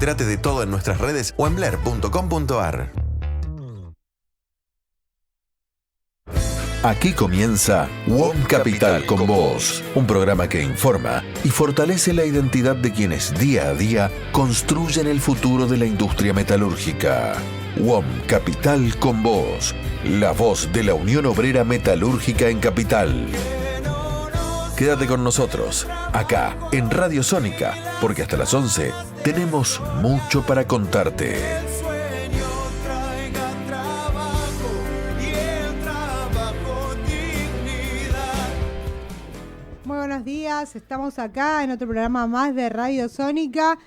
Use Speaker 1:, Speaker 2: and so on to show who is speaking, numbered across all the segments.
Speaker 1: Entérate de todo en nuestras redes o en bler.com.ar. Aquí comienza WOM Capital con vos, un programa que informa y fortalece la identidad de quienes día a día construyen el futuro de la industria metalúrgica. WOM Capital con vos, la voz de la Unión Obrera Metalúrgica en Capital. Quédate con nosotros, acá en Radio Sónica, porque hasta las 11 tenemos mucho para contarte.
Speaker 2: Muy buenos días, estamos acá en otro programa más de Radio Sónica.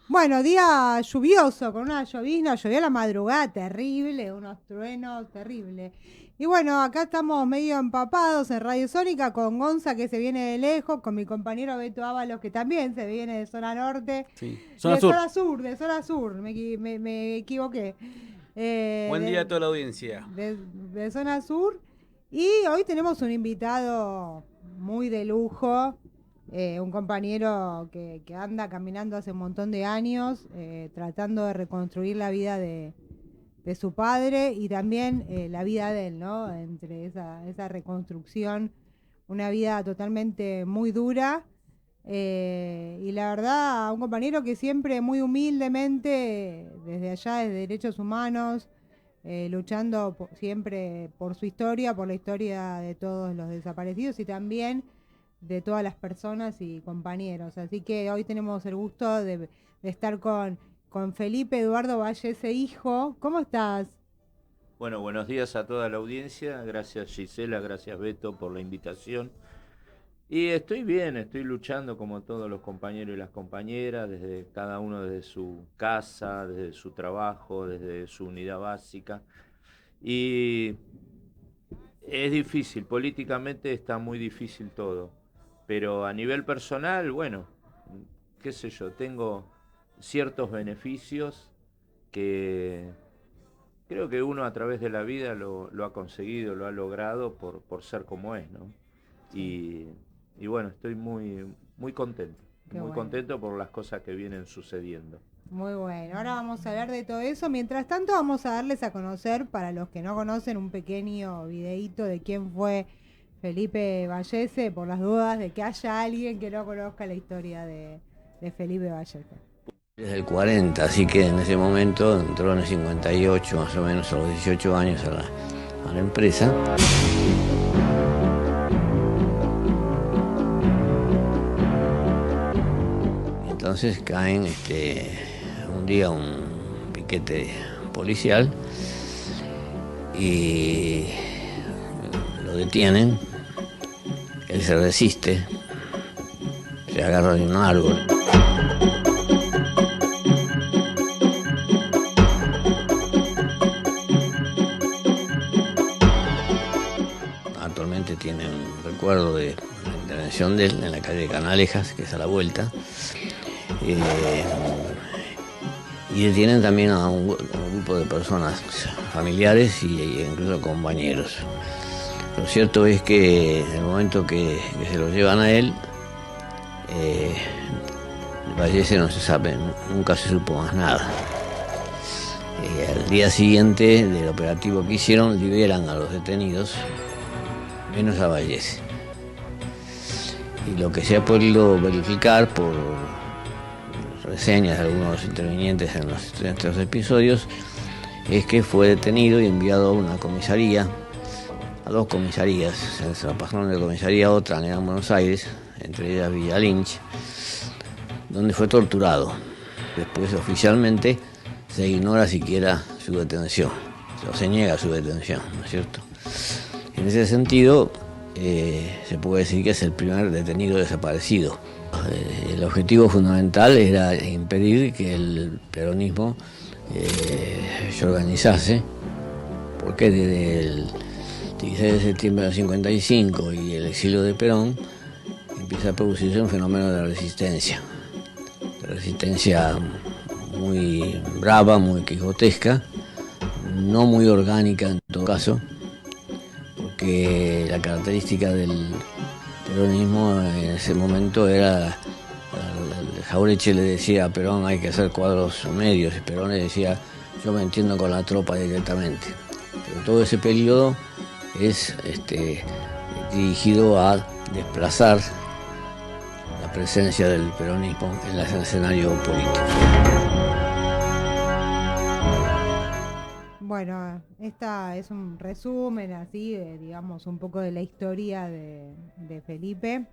Speaker 2: Bueno, día lluvioso, con una llovizna, llovió a la madrugada terrible, unos truenos terribles. Y bueno, acá estamos medio empapados en Radio Sónica con Gonza, que se viene de lejos, con mi compañero Beto Ábalos, que también se viene de zona norte.
Speaker 3: Sí,
Speaker 2: de zona sur, me equivoqué.
Speaker 3: Buen día a toda la audiencia.
Speaker 2: De zona sur. Y hoy tenemos un invitado muy de lujo, un compañero que anda caminando hace un montón de años, tratando de reconstruir la vida de su padre y también la vida de él, ¿no? Entre esa reconstrucción, una vida totalmente muy dura, y la verdad, un compañero que siempre muy humildemente, desde allá, desde Derechos Humanos, luchando siempre por su historia, por la historia de todos los desaparecidos y también de todas las personas y compañeros. Así que hoy tenemos el gusto de estar con Felipe Eduardo Vallese, hijo. ¿Cómo estás?
Speaker 4: Bueno, buenos días a toda la audiencia. Gracias Gisela, gracias Beto por la invitación. Y estoy bien, estoy luchando como todos los compañeros y las compañeras, desde cada uno desde su casa, desde su trabajo, desde su unidad básica. Y es difícil, políticamente está muy difícil todo. Pero a nivel personal, bueno, qué sé yo, tengo ciertos beneficios que creo que uno a través de la vida lo ha conseguido, lo ha logrado por ser como es, ¿no? Sí. Y bueno, estoy muy contento, contento por las cosas que vienen sucediendo.
Speaker 2: Muy bueno, ahora vamos a hablar de todo eso. Mientras tanto vamos a darles a conocer, para los que no conocen, un pequeño videíto de quién fue Felipe Vallese, por las dudas de que haya alguien que no conozca la historia de Felipe Vallese.
Speaker 5: Desde el 40, así que en ese momento entró en el 58, más o menos a los 18 años a la empresa. Entonces caen un día un piquete policial y lo detienen. Él se resiste, se agarra de un árbol. Actualmente tiene un recuerdo de la intervención de él en la calle de Canalejas, que es a la vuelta. Y detienen también a un grupo de personas, familiares e incluso compañeros. Lo cierto es que en el momento que se lo llevan a él, Vallese no se sabe, nunca se supo más nada. Al día siguiente del operativo que hicieron, liberan a los detenidos, menos a Vallese. Y lo que se ha podido verificar por reseñas de algunos intervinientes en estos episodios es que fue detenido y enviado a una comisaría, a dos comisarías. Se pasaron de comisaría a otra en Buenos Aires, entre ellas Villa Lynch, donde fue torturado. Después oficialmente se ignora siquiera su detención, o se niega su detención, ¿no es cierto? En ese sentido, se puede decir que es el primer detenido desaparecido. El objetivo fundamental era impedir que el peronismo se organizase, porque desde el 16 de septiembre del 55 y el exilio de Perón empieza a producirse un fenómeno de resistencia muy brava, muy quijotesca, no muy orgánica en todo caso, porque la característica del peronismo en ese momento era Jauretche le decía a Perón hay que hacer cuadros medios, y Perón le decía yo me entiendo con la tropa directamente. Pero todo ese periodo es dirigido a desplazar la presencia del peronismo en el escenario político.
Speaker 2: Bueno, esta es un resumen así, digamos, un poco de la historia de Felipe.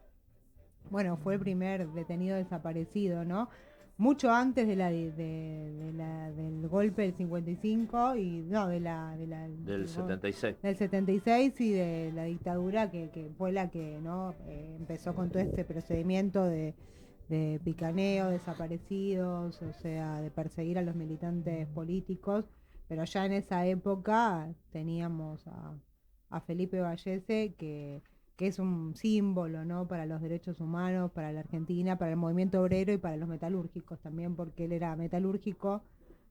Speaker 2: Bueno, fue el primer detenido desaparecido, ¿no? Mucho antes del golpe del 55 y no,
Speaker 4: del 76.
Speaker 2: Del 76 y de la dictadura que fue la que no empezó con todo este procedimiento de picaneo, desaparecidos, o sea, de perseguir a los militantes políticos. Pero ya en esa época teníamos a Felipe Vallese, que es un símbolo, ¿no?, para los derechos humanos, para la Argentina, para el movimiento obrero y para los metalúrgicos también, porque él era metalúrgico.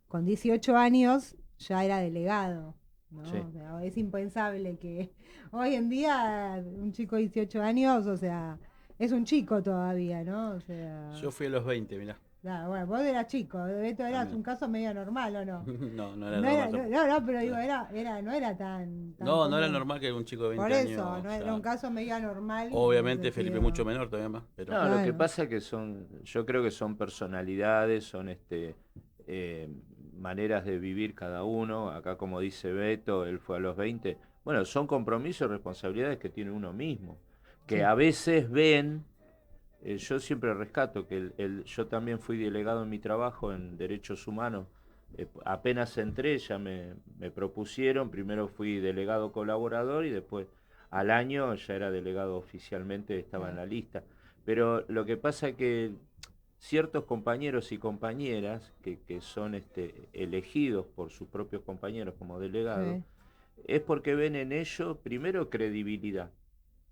Speaker 2: Con 18 años ya era delegado, ¿no?
Speaker 4: Sí.
Speaker 2: O sea, es impensable que hoy en día un chico de 18 años, o sea, es un chico todavía, ¿no? O sea,
Speaker 3: Yo fui a los 20, mirá.
Speaker 2: claro, bueno, vos eras chico, Beto, eras un caso medio normal, ¿o no?
Speaker 3: No era
Speaker 2: No
Speaker 3: normal.
Speaker 2: no, pero digo, no era tan
Speaker 3: No era
Speaker 2: común.
Speaker 3: normal que un chico de 20
Speaker 2: Por
Speaker 3: años.
Speaker 2: eso, no era un caso medio anormal.
Speaker 3: Obviamente
Speaker 2: en
Speaker 3: Felipe
Speaker 2: sentido.
Speaker 3: mucho menor todavía más. Pero...
Speaker 4: No,
Speaker 2: Claro.
Speaker 4: lo que pasa es que yo creo que son personalidades, son maneras de vivir cada uno. Acá, como dice Beto, él fue a los 20. Bueno, son compromisos y responsabilidades que tiene uno mismo, que
Speaker 2: Sí.
Speaker 4: a veces ven. Yo siempre rescato que yo también fui delegado en mi trabajo en derechos humanos. Apenas entré, ya me propusieron, primero fui delegado colaborador y después al año ya era delegado oficialmente, estaba en la lista. Pero lo que pasa es que ciertos compañeros y compañeras que son elegidos por sus propios compañeros como delegados,
Speaker 2: Sí.
Speaker 4: es porque ven en ello primero credibilidad,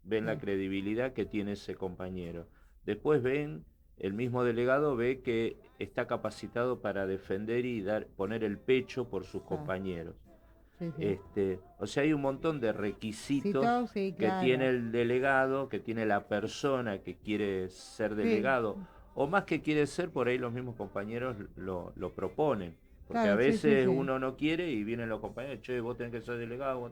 Speaker 4: ven la
Speaker 2: Sí.
Speaker 4: credibilidad que tiene ese compañero. Después el mismo delegado ve que está capacitado para defender y poner el pecho por sus compañeros.
Speaker 2: Sí.
Speaker 4: O sea, hay un montón de requisitos
Speaker 2: Sí,
Speaker 4: que
Speaker 2: claro.
Speaker 4: tiene el delegado, que tiene la persona que quiere ser delegado, o más que quiere ser, por ahí los mismos compañeros lo proponen. Porque
Speaker 2: Claro,
Speaker 4: a veces
Speaker 2: sí.
Speaker 4: uno no quiere y vienen los compañeros, che, vos tenés que ser delegado,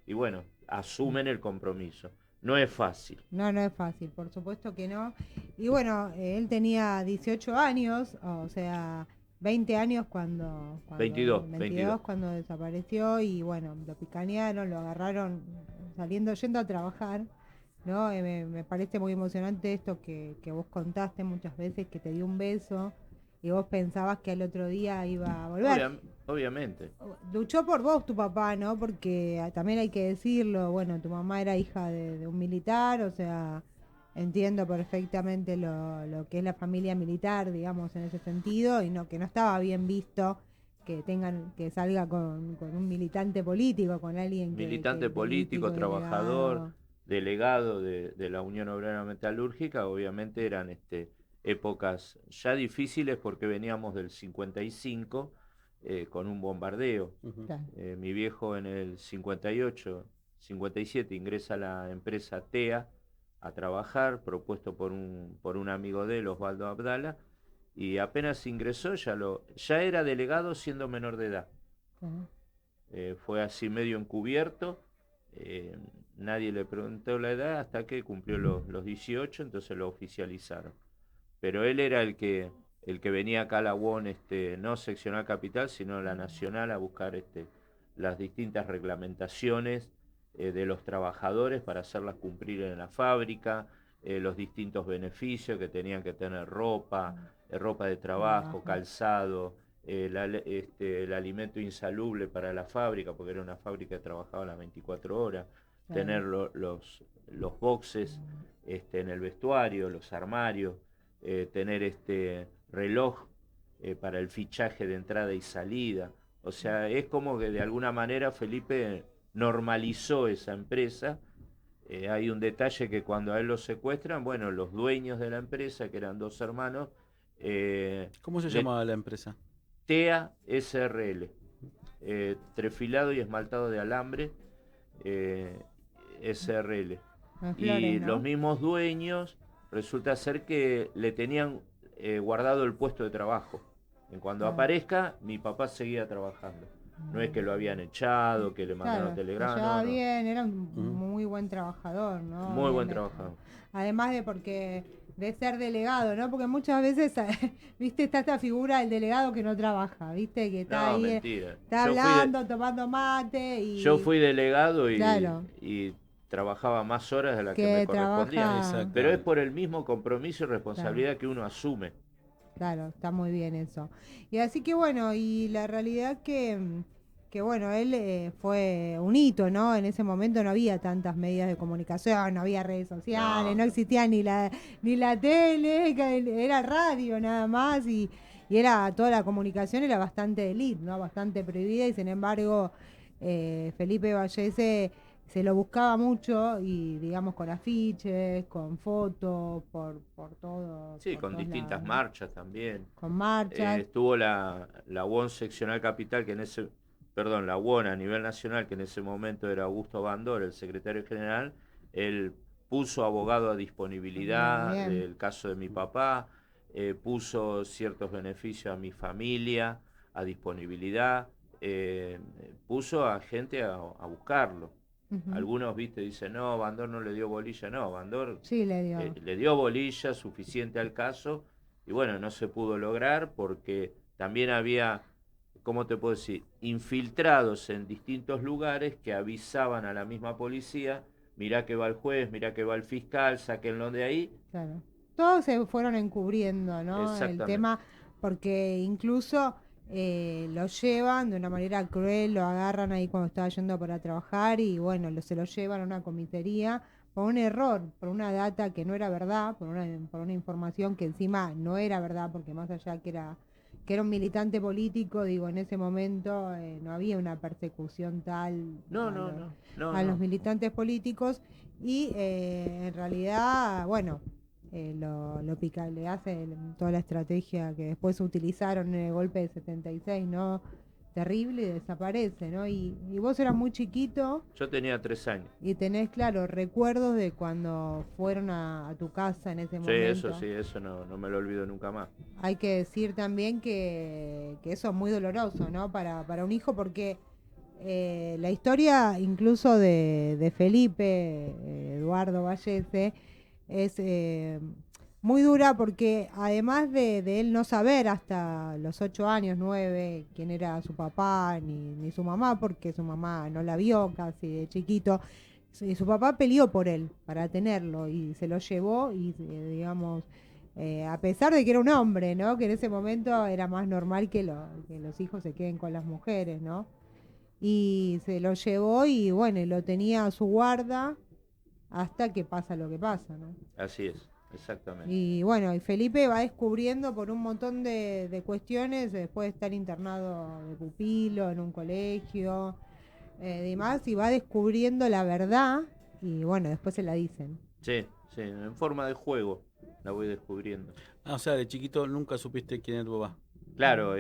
Speaker 4: y bueno, asumen el compromiso. No es fácil.
Speaker 2: No es fácil, por supuesto que no. Y bueno, él tenía 18 años, o sea, 20 años cuando
Speaker 4: 22.
Speaker 2: cuando desapareció, y bueno, lo picanearon, lo agarraron yendo a trabajar, ¿no? Me parece muy emocionante esto que vos contaste muchas veces, que te dio un beso y vos pensabas que al otro día iba a volver.
Speaker 4: Obviamente.
Speaker 2: Luchó por vos tu papá, ¿no? Porque también hay que decirlo, bueno, tu mamá era hija de un militar, o sea, entiendo perfectamente lo que es la familia militar, digamos, en ese sentido, y que no estaba bien visto que salga con un militante político, con alguien
Speaker 4: Militante político, trabajador, delegado de la Unión Obrera Metalúrgica. Obviamente eran épocas ya difíciles porque veníamos del 55 con un bombardeo.
Speaker 2: Claro.
Speaker 4: Mi viejo en el 58, 57 ingresa a la empresa TEA a trabajar, propuesto por un amigo de él, Osvaldo Abdala, y apenas ingresó ya era delegado siendo menor de edad. Fue así medio encubierto, nadie le preguntó la edad hasta que cumplió los 18, entonces lo oficializaron. Pero él era el que venía acá a la UON, no seccional capital, sino la nacional, a buscar las distintas reglamentaciones de los trabajadores para hacerlas cumplir en la fábrica, los distintos beneficios que tenían que tener ropa de trabajo, calzado, el alimento insalubre para la fábrica, porque era una fábrica que trabajaba las 24 horas, tener los boxes en el vestuario, los armarios, tener reloj para el fichaje de entrada y salida. O sea, es como que de alguna manera Felipe normalizó esa empresa. Hay un detalle que cuando a él lo secuestran, bueno, los dueños de la empresa, que eran dos hermanos...
Speaker 3: ¿Cómo se llamaba la empresa?
Speaker 4: TEA SRL, trefilado y esmaltado de alambre, SRL.
Speaker 2: Flores,
Speaker 4: Y
Speaker 2: ¿no?
Speaker 4: los mismos dueños resulta ser que le tenían guardado el puesto de trabajo. En cuando aparezca, mi papá seguía trabajando. No es que lo habían echado, que le mandaron telegrama.
Speaker 2: Se llevaba
Speaker 4: No.
Speaker 2: bien, era un muy buen trabajador, ¿no?
Speaker 4: Muy buen trabajador.
Speaker 2: Además de ser delegado, ¿no? Porque muchas veces, viste, está esta figura del delegado que no trabaja, viste, que está ahí,
Speaker 4: mentira.
Speaker 2: está hablando, tomando mate y...
Speaker 4: Yo fui delegado
Speaker 2: Claro.
Speaker 4: y trabajaba más horas de las que
Speaker 2: Que
Speaker 4: me correspondían.
Speaker 3: Exacto.
Speaker 4: Pero es por el mismo compromiso y responsabilidad que uno asume.
Speaker 2: Claro, está muy bien eso. Y así que bueno, y la realidad que bueno, él fue un hito, ¿no? En ese momento no había tantas medios de comunicación, no había redes sociales, no existía ni la tele, era radio nada más y era toda la comunicación era bastante elite, ¿no? Bastante prohibida y sin embargo Felipe Vallese se lo buscaba mucho y digamos con afiches, con fotos, por todo.
Speaker 4: Sí,
Speaker 2: por
Speaker 4: con
Speaker 2: todos
Speaker 4: distintas
Speaker 2: lados, ¿no?
Speaker 4: marchas también.
Speaker 2: Con marchas.
Speaker 4: Estuvo la UON seccional capital, la UON a nivel nacional, que en ese momento era Augusto Bandor, el secretario general. Él puso abogado a disponibilidad
Speaker 2: Bien.
Speaker 4: del caso de mi papá, puso ciertos beneficios a mi familia a disponibilidad, puso a gente a buscarlo.
Speaker 2: Ujú.
Speaker 4: Algunos, viste, dicen, no, Bandor no le dio bolilla. No, Bandor
Speaker 2: Sí, le dio.
Speaker 4: le dio bolilla suficiente al caso y bueno, no se pudo lograr porque también había, ¿cómo te puedo decir?, infiltrados en distintos lugares que avisaban a la misma policía, mirá que va el juez, mirá que va el fiscal, sáquenlo de ahí.
Speaker 2: Claro. Todos se fueron encubriendo, ¿no? El
Speaker 4: Exactamente.
Speaker 2: tema, porque incluso lo llevan de una manera cruel, lo agarran ahí cuando estaba yendo para trabajar y bueno, se lo llevan a una comisaría por un error, por una data que no era verdad, por una información que encima no era verdad, porque más allá que era un militante político, digo, en ese momento no había una persecución tal a los militantes políticos y en realidad, bueno, le hace toda la estrategia que después utilizaron en el golpe de 76, ¿no? Terrible, y desaparece, ¿no? Y vos eras muy chiquito
Speaker 4: Yo tenía 3 años.
Speaker 2: y tenés, claro, recuerdos de cuando fueron a tu casa en ese momento.
Speaker 4: Sí, eso no me lo olvido nunca más.
Speaker 2: Hay que decir también que eso es muy doloroso, ¿no? Para un hijo, porque la historia incluso de Felipe, Eduardo Vallese, es muy dura porque además de él no saber hasta los 8 años, 9, quién era su papá ni su mamá, porque su mamá no la vio casi de chiquito, su papá peleó por él para tenerlo y se lo llevó y digamos... a pesar de que era un hombre, ¿no? Que en ese momento era más normal que los hijos se queden con las mujeres, ¿no? Y se lo llevó y bueno, lo tenía a su guarda hasta que pasa lo que pasa, ¿no?
Speaker 4: Así es, exactamente.
Speaker 2: Y bueno, y Felipe va descubriendo por un montón de cuestiones, después de estar internado de pupilo en un colegio, demás, y va descubriendo la verdad y bueno, después se la dicen.
Speaker 4: Sí, en forma de juego la voy descubriendo.
Speaker 3: O sea, de chiquito nunca supiste quién era tu papá.
Speaker 4: Claro,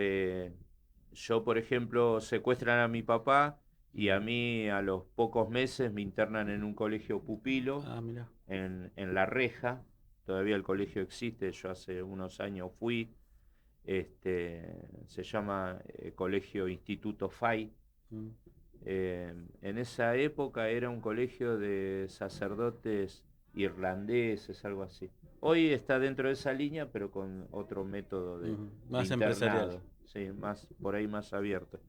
Speaker 4: yo por ejemplo secuestran a mi papá y a mí a los pocos meses me internan en un colegio pupilo
Speaker 3: Mira.
Speaker 4: en La Reja. Todavía el colegio existe, yo hace unos años fui. Se llama Colegio Instituto FAI. En esa época era un colegio de sacerdotes irlandeses, algo así. Hoy está dentro de esa línea, pero con otro método de
Speaker 3: Más
Speaker 4: internado.
Speaker 3: empresarial.
Speaker 4: Sí, por ahí más abierto.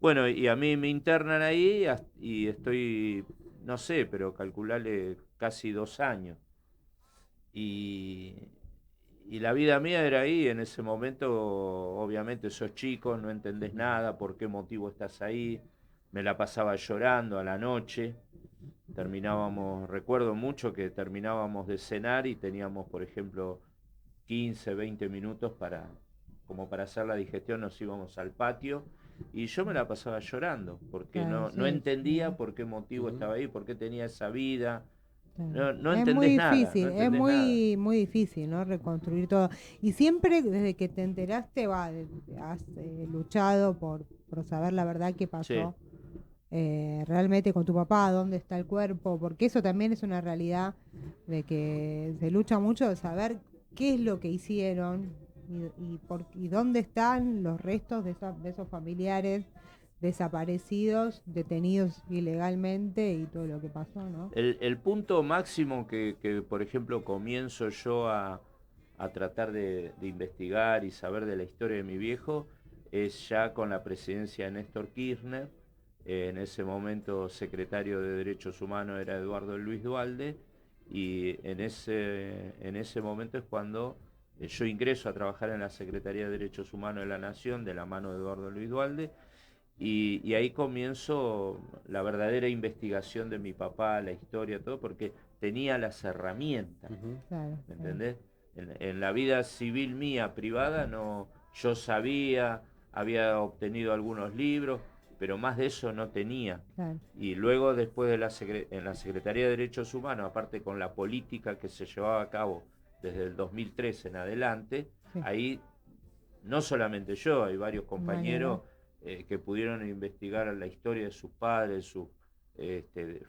Speaker 4: Bueno, y a mí me internan ahí y estoy, no sé, pero calcularle casi 2 años. Y la vida mía era ahí, en ese momento, obviamente sos chico, no entendés nada, por qué motivo estás ahí. Me la pasaba llorando a la noche. Recuerdo mucho que terminábamos de cenar y teníamos, por ejemplo, 15, 20 minutos como para hacer la digestión, nos íbamos al patio y yo me la pasaba llorando, porque
Speaker 2: Claro,
Speaker 4: no
Speaker 2: sí,
Speaker 4: entendía
Speaker 2: sí.
Speaker 4: por qué motivo estaba ahí, por qué tenía esa vida.
Speaker 2: Claro.
Speaker 4: No
Speaker 2: Es
Speaker 4: entendés
Speaker 2: muy
Speaker 4: nada,
Speaker 2: difícil,
Speaker 4: no
Speaker 2: es
Speaker 4: entendés
Speaker 2: muy, muy difícil, ¿no? Reconstruir todo. Y siempre desde que te enteraste, has luchado por saber la verdad que pasó.
Speaker 4: Sí.
Speaker 2: Realmente con tu papá, dónde está el cuerpo, porque eso también es una realidad de que se lucha mucho de saber qué es lo que hicieron y dónde están los restos de esos familiares desaparecidos, detenidos ilegalmente y todo lo que pasó, ¿no?
Speaker 4: El punto máximo que, por ejemplo, comienzo yo a tratar de investigar y saber de la historia de mi viejo es ya con la presidencia de Néstor Kirchner. En ese momento secretario de Derechos Humanos era Eduardo Luis Duhalde, y en ese momento es cuando yo ingreso a trabajar en la Secretaría de Derechos Humanos de la Nación de la mano de Eduardo Luis Duhalde. Y ahí comienzo la verdadera investigación de mi papá, la historia, todo, porque tenía las herramientas,
Speaker 2: Claro,
Speaker 4: ¿me entendés? En la vida civil mía, privada, no, yo sabía, había obtenido algunos libros, pero más de eso no tenía.
Speaker 2: claro.
Speaker 4: Y luego, después de en la Secretaría de Derechos Humanos, aparte con la política que se llevaba a cabo desde el 2003 en adelante,
Speaker 2: Sí.
Speaker 4: ahí no solamente yo, hay varios
Speaker 2: Bueno,
Speaker 4: compañeros que pudieron investigar la historia de sus padres, sus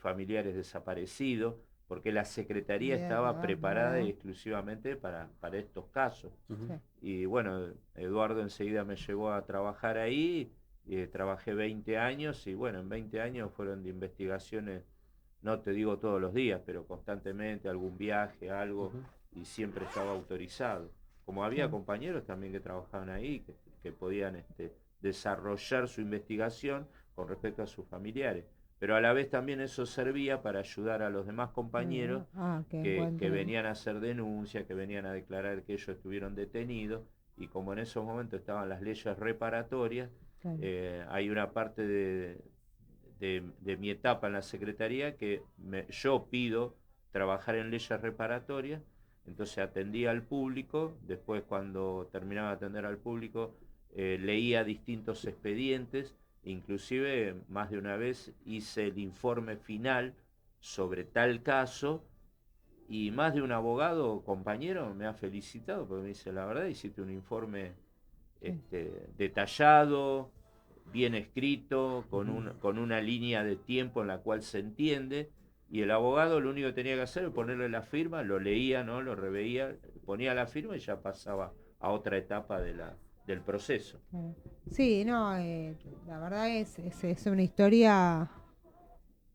Speaker 4: familiares desaparecidos, porque la Secretaría
Speaker 2: Bien,
Speaker 4: estaba preparada
Speaker 2: ¿verdad?
Speaker 4: exclusivamente para estos casos.
Speaker 3: Ujú.
Speaker 2: Sí.
Speaker 4: Y bueno, Eduardo enseguida me llevó a trabajar ahí, trabajé 20 años y bueno, en 20 años fueron de investigaciones, no te digo todos los días, pero constantemente, algún viaje, algo,
Speaker 3: Ujú.
Speaker 4: y siempre estaba autorizado. Como había
Speaker 2: Claro.
Speaker 4: compañeros también que trabajaban ahí, que podían desarrollar su investigación con respecto a sus familiares. Pero a la vez también eso servía para ayudar a los demás compañeros
Speaker 2: Que
Speaker 4: que
Speaker 2: encuentren.
Speaker 4: venían a hacer denuncias, que venían a declarar que ellos estuvieron detenidos, y como en esos momentos estaban las leyes reparatorias,
Speaker 2: Claro.
Speaker 4: hay una parte de mi etapa en la Secretaría que yo pido trabajar en leyes reparatorias. Entonces atendía al público, después cuando terminaba de atender al público leía distintos expedientes, inclusive más de una vez hice el informe final sobre tal caso, y más de un abogado o compañero me ha felicitado porque me dice: la verdad hiciste un informe detallado, bien escrito, con una línea de tiempo en la cual se entiende. Y el abogado lo único que tenía que hacer es ponerle la firma, lo leía, ¿no? Lo reveía, ponía la firma y ya pasaba a otra etapa del proceso.
Speaker 2: Claro. Sí, no, la verdad es una historia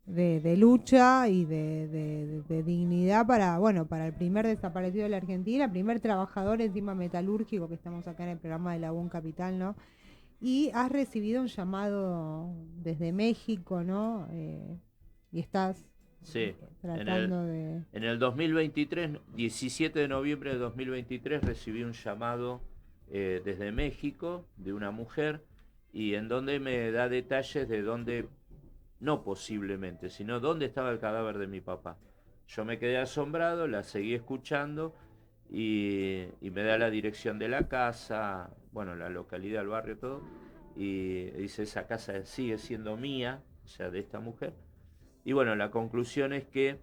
Speaker 2: de lucha y de dignidad para, bueno, para el primer desaparecido de la Argentina, primer trabajador encima metalúrgico, que estamos acá en el programa de la UOM Capital, ¿no? Y has recibido un llamado desde México, ¿no? Y estás
Speaker 4: Sí, en el,
Speaker 2: tratando de...
Speaker 4: en el 2023, 17 de noviembre de 2023, recibí un llamado desde México de una mujer, y en donde me da detalles de dónde, no posiblemente, sino dónde estaba el cadáver de mi papá. Yo me quedé asombrado, la seguí escuchando, y me da la dirección de la casa, bueno, la localidad, el barrio, todo, y dice: esa casa sigue siendo mía, o sea, de esta mujer. Y bueno, la conclusión es que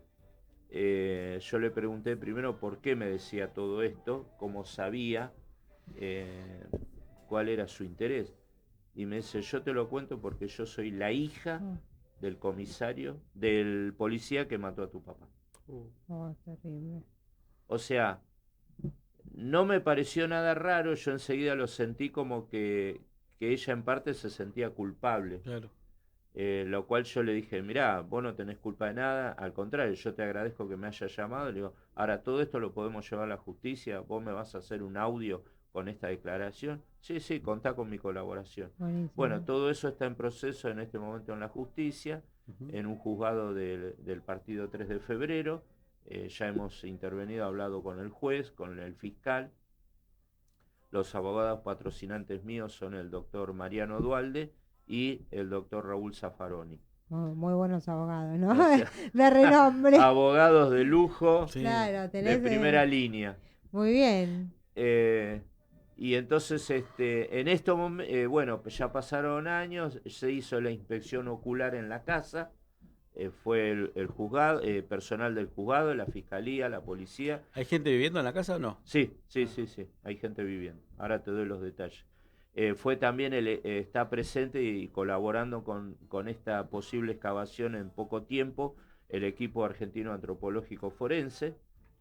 Speaker 4: yo le pregunté primero por qué me decía todo esto, cómo sabía, eh, cuál era su interés. Y me dice: yo te lo cuento porque yo soy la hija
Speaker 2: Oh,
Speaker 4: del comisario, del policía que mató a tu papá.
Speaker 2: oh, terrible.
Speaker 4: O sea, no me pareció nada raro, yo enseguida lo sentí como que ella en parte se sentía culpable.
Speaker 3: Claro.
Speaker 4: Lo cual yo le dije: mirá, vos no tenés culpa de nada, al contrario, yo te agradezco que me hayas llamado. Le digo: ahora todo esto lo podemos llevar a la justicia, vos me vas a hacer un audio con esta declaración. Sí, sí, contá con mi colaboración. Bueno,
Speaker 2: Buenísimo.
Speaker 4: todo eso está en proceso en este momento en la justicia,
Speaker 3: Ujú.
Speaker 4: en un juzgado del partido 3 de febrero. Ya hemos intervenido, hablado con el juez, con el fiscal. Los abogados patrocinantes míos son el doctor Mariano Dualde y el doctor Raúl Zaffaroni.
Speaker 2: Muy buenos abogados, ¿no?
Speaker 4: O sea,
Speaker 2: De renombre.
Speaker 4: abogados de lujo,
Speaker 3: Sí.
Speaker 2: Claro,
Speaker 4: de
Speaker 2: tenés...
Speaker 4: primera línea.
Speaker 2: muy bien.
Speaker 4: Eh, y entonces, en esto, bueno, pues ya pasaron años, se hizo la inspección ocular en la casa, fue el juzgado, personal del juzgado, la fiscalía, la policía.
Speaker 3: ¿Hay gente viviendo en la casa o no?
Speaker 4: Sí, sí, sí, sí, hay gente viviendo. Ahora te doy los detalles. Fue también, está presente y colaborando con esta posible excavación en poco tiempo, el equipo argentino antropológico forense,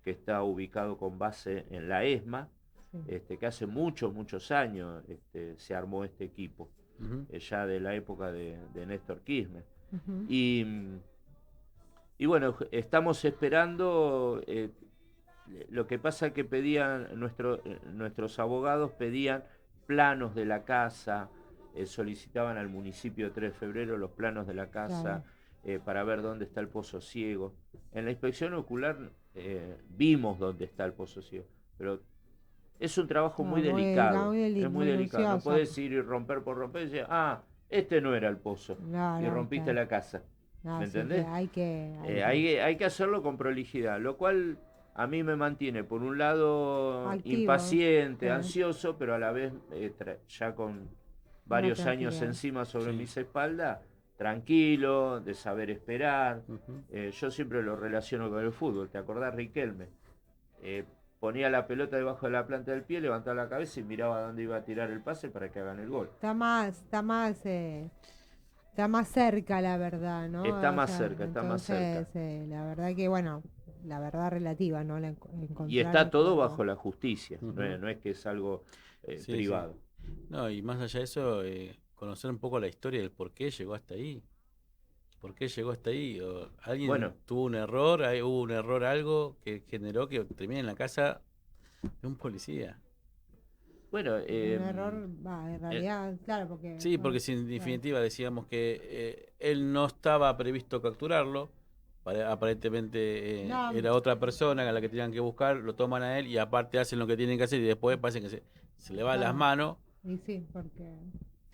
Speaker 4: que está ubicado con base en la ESMA.
Speaker 2: Sí.
Speaker 4: que hace muchos años se armó este equipo, ya de la época de Néstor Kirchner.
Speaker 2: Ujú.
Speaker 4: Y bueno, estamos esperando, lo que pasa que pedían, nuestros abogados pedían planos de la casa, solicitaban al municipio 3 de febrero los planos de la casa,
Speaker 2: Claro.
Speaker 4: para ver dónde está el pozo ciego. En la inspección ocular vimos dónde está el pozo ciego, pero es un trabajo muy delicado, es muy
Speaker 2: Muy
Speaker 4: delicado. No
Speaker 2: minucioso.
Speaker 4: podés ir y romper por romper y decir, este no era el pozo,
Speaker 2: No,
Speaker 4: y
Speaker 2: no,
Speaker 4: rompiste
Speaker 2: claro.
Speaker 4: la casa.
Speaker 2: No,
Speaker 4: ¿Me
Speaker 2: sí,
Speaker 4: entendés?
Speaker 2: hay que...
Speaker 4: Hay que hacerlo con prolijidad, lo cual a mí me mantiene, por un lado,
Speaker 2: Activos,
Speaker 4: impaciente,
Speaker 2: claro.
Speaker 4: ansioso, pero a la vez, ya con
Speaker 2: Una
Speaker 4: varios años
Speaker 2: tranquilidad.
Speaker 4: encima sobre
Speaker 3: Sí.
Speaker 4: mis espaldas, tranquilo, de saber esperar.
Speaker 3: Ujú.
Speaker 4: Yo siempre lo relaciono con el fútbol. ¿Te acordás, Riquelme? Ponía la pelota debajo de la planta del pie, levantaba la cabeza y miraba dónde iba a tirar el pase para que hagan el gol.
Speaker 2: Está más cerca, la verdad, ¿no?
Speaker 4: Está
Speaker 2: O
Speaker 4: más
Speaker 2: sea,
Speaker 4: cerca, está más cerca.
Speaker 2: entonces, la verdad que, bueno, la verdad relativa, ¿no?
Speaker 4: Y
Speaker 2: Encontrar
Speaker 4: está todo
Speaker 2: cuando...
Speaker 4: bajo la justicia,
Speaker 3: Ujú.
Speaker 4: no es que es algo
Speaker 3: Sí, sí.
Speaker 4: privado.
Speaker 3: No, y más allá de eso, conocer un poco la historia del por qué llegó hasta ahí. ¿Por qué llegó hasta ahí? O alguien
Speaker 4: Bueno,
Speaker 3: tuvo un error, hubo un error, algo que generó que termine en la casa de un policía.
Speaker 4: bueno,
Speaker 2: Un error, en
Speaker 4: eh,
Speaker 2: realidad, claro, porque...
Speaker 3: Sí,
Speaker 2: Bueno,
Speaker 3: porque si en
Speaker 2: claro.
Speaker 3: definitiva decíamos que él no estaba previsto capturarlo, aparentemente
Speaker 2: No,
Speaker 3: era otra persona a la que tenían que buscar, lo toman a él y aparte hacen lo que tienen que hacer y después parece que se le va las
Speaker 2: claro.
Speaker 3: manos.
Speaker 2: Y sí, porque...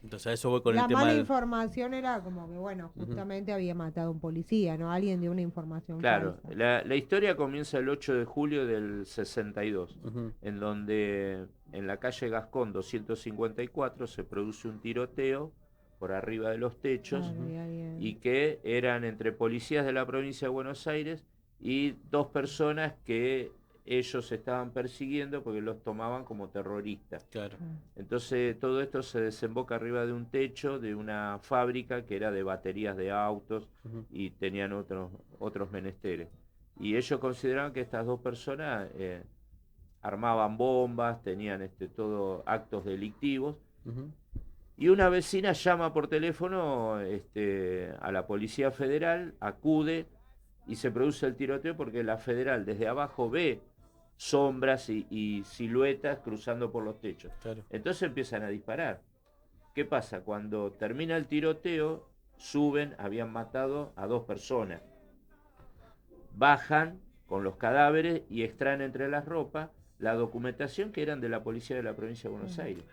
Speaker 3: Entonces a eso voy con el
Speaker 2: La
Speaker 3: tema
Speaker 2: mala
Speaker 3: del...
Speaker 2: información era como que, bueno,
Speaker 3: Ujú.
Speaker 2: justamente había matado a un policía, ¿no? Alguien dio una información
Speaker 4: claro,
Speaker 2: falsa.
Speaker 4: la historia comienza el 8 de julio del 62,
Speaker 3: Ujú.
Speaker 4: en donde en la calle Gascón 254 se produce un tiroteo por arriba de los techos,
Speaker 2: Claro, y
Speaker 4: y
Speaker 2: alguien...
Speaker 4: que eran entre policías de la provincia de Buenos Aires y dos personas que ellos estaban persiguiendo porque los tomaban como terroristas.
Speaker 3: Claro.
Speaker 4: Entonces todo esto se desemboca arriba de un techo de una fábrica que era de baterías de autos
Speaker 3: Ujú.
Speaker 4: y tenían otros menesteres. Y ellos consideraban que estas dos personas armaban bombas, tenían todo actos delictivos.
Speaker 3: Ujú.
Speaker 4: Y una vecina llama por teléfono a la Policía Federal, acude y se produce el tiroteo porque la Federal desde abajo ve sombras y siluetas cruzando por los techos.
Speaker 3: Claro.
Speaker 4: Entonces empiezan a disparar. ¿Qué pasa? Cuando termina el tiroteo, suben, habían matado a dos personas. Bajan con los cadáveres y extraen entre las ropas la documentación que eran de la policía de la provincia de Buenos Aires.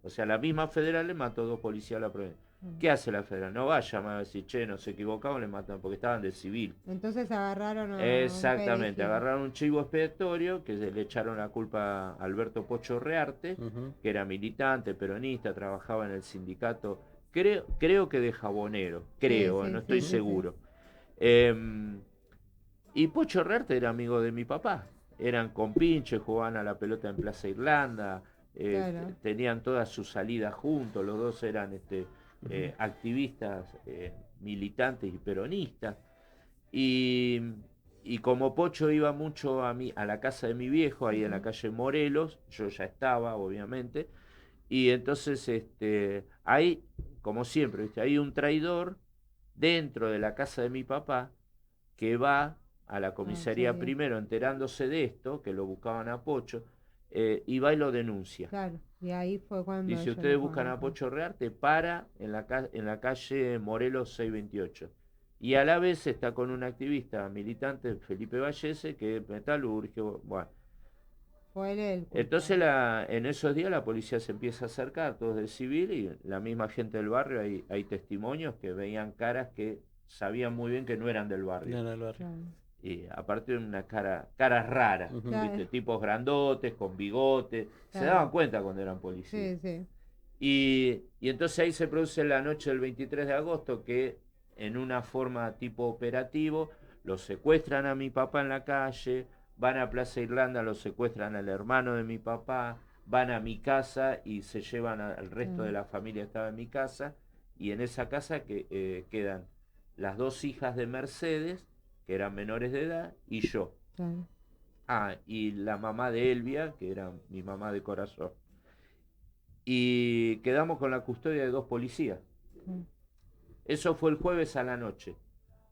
Speaker 4: O sea, la misma federal le mató dos policías a la provincia. ¿Qué hace la federal? No va a llamar a decir, che, nos equivocamos, le matan, porque estaban de civil.
Speaker 2: Entonces agarraron a un
Speaker 4: Exactamente,
Speaker 2: perejil.
Speaker 4: agarraron un chivo expiatorio que le echaron la culpa a Alberto Pocho Rearte,
Speaker 3: Ujú.
Speaker 4: que era militante, peronista, trabajaba en el sindicato, creo que de jabonero, creo,
Speaker 2: Sí,
Speaker 4: no
Speaker 2: sí,
Speaker 4: estoy
Speaker 2: sí, sí, sí.
Speaker 4: seguro. Y Pocho Rearte era amigo de mi papá, eran compinches, jugaban a la pelota en Plaza Irlanda,
Speaker 2: Claro.
Speaker 4: tenían todas sus salidas juntos, los dos eran activistas, militantes y peronistas. Y, y como Pocho iba mucho a la casa de mi viejo, ahí en la calle Morelos, yo ya estaba, obviamente, y entonces hay, como siempre, ¿viste? Hay un traidor dentro de la casa de mi papá que va a la comisaría
Speaker 2: sí.
Speaker 4: primero enterándose de esto, que lo buscaban a Pocho, y va y lo denuncia.
Speaker 2: Claro, y ahí fue cuando
Speaker 4: Dice,
Speaker 2: ellos
Speaker 4: ustedes
Speaker 2: lo
Speaker 4: buscan
Speaker 2: fueron
Speaker 4: a Pocho Rearte, para en la calle Morelos 628. Y a la vez está con un activista militante, Felipe Vallese, que es metalúrgico. Bueno,
Speaker 2: Fue él el
Speaker 4: entonces
Speaker 2: culpable.
Speaker 4: en esos días la policía se empieza a acercar, todos de civil, y la misma gente del barrio, hay testimonios que veían caras que sabían muy bien que no eran del barrio.
Speaker 3: No, no, el barrio.
Speaker 2: Claro.
Speaker 4: Y aparte de una caras raras,
Speaker 3: Ujú.
Speaker 2: Claro.
Speaker 4: ¿viste? Tipos grandotes, con bigote, se
Speaker 2: Claro.
Speaker 4: daban cuenta cuando eran policías.
Speaker 2: Sí, sí.
Speaker 4: Y entonces ahí se produce la noche del 23 de agosto que en una forma tipo operativo los secuestran a mi papá en la calle, van a Plaza Irlanda, los secuestran al hermano de mi papá, van a mi casa y se llevan al resto de la familia que estaba en mi casa, y en esa casa quedan las dos hijas de Mercedes, que eran menores de edad, y yo.
Speaker 2: Claro.
Speaker 4: y la mamá de Elvia, que era mi mamá de corazón. Y quedamos con la custodia de 2 policías. Eso fue el jueves a la noche.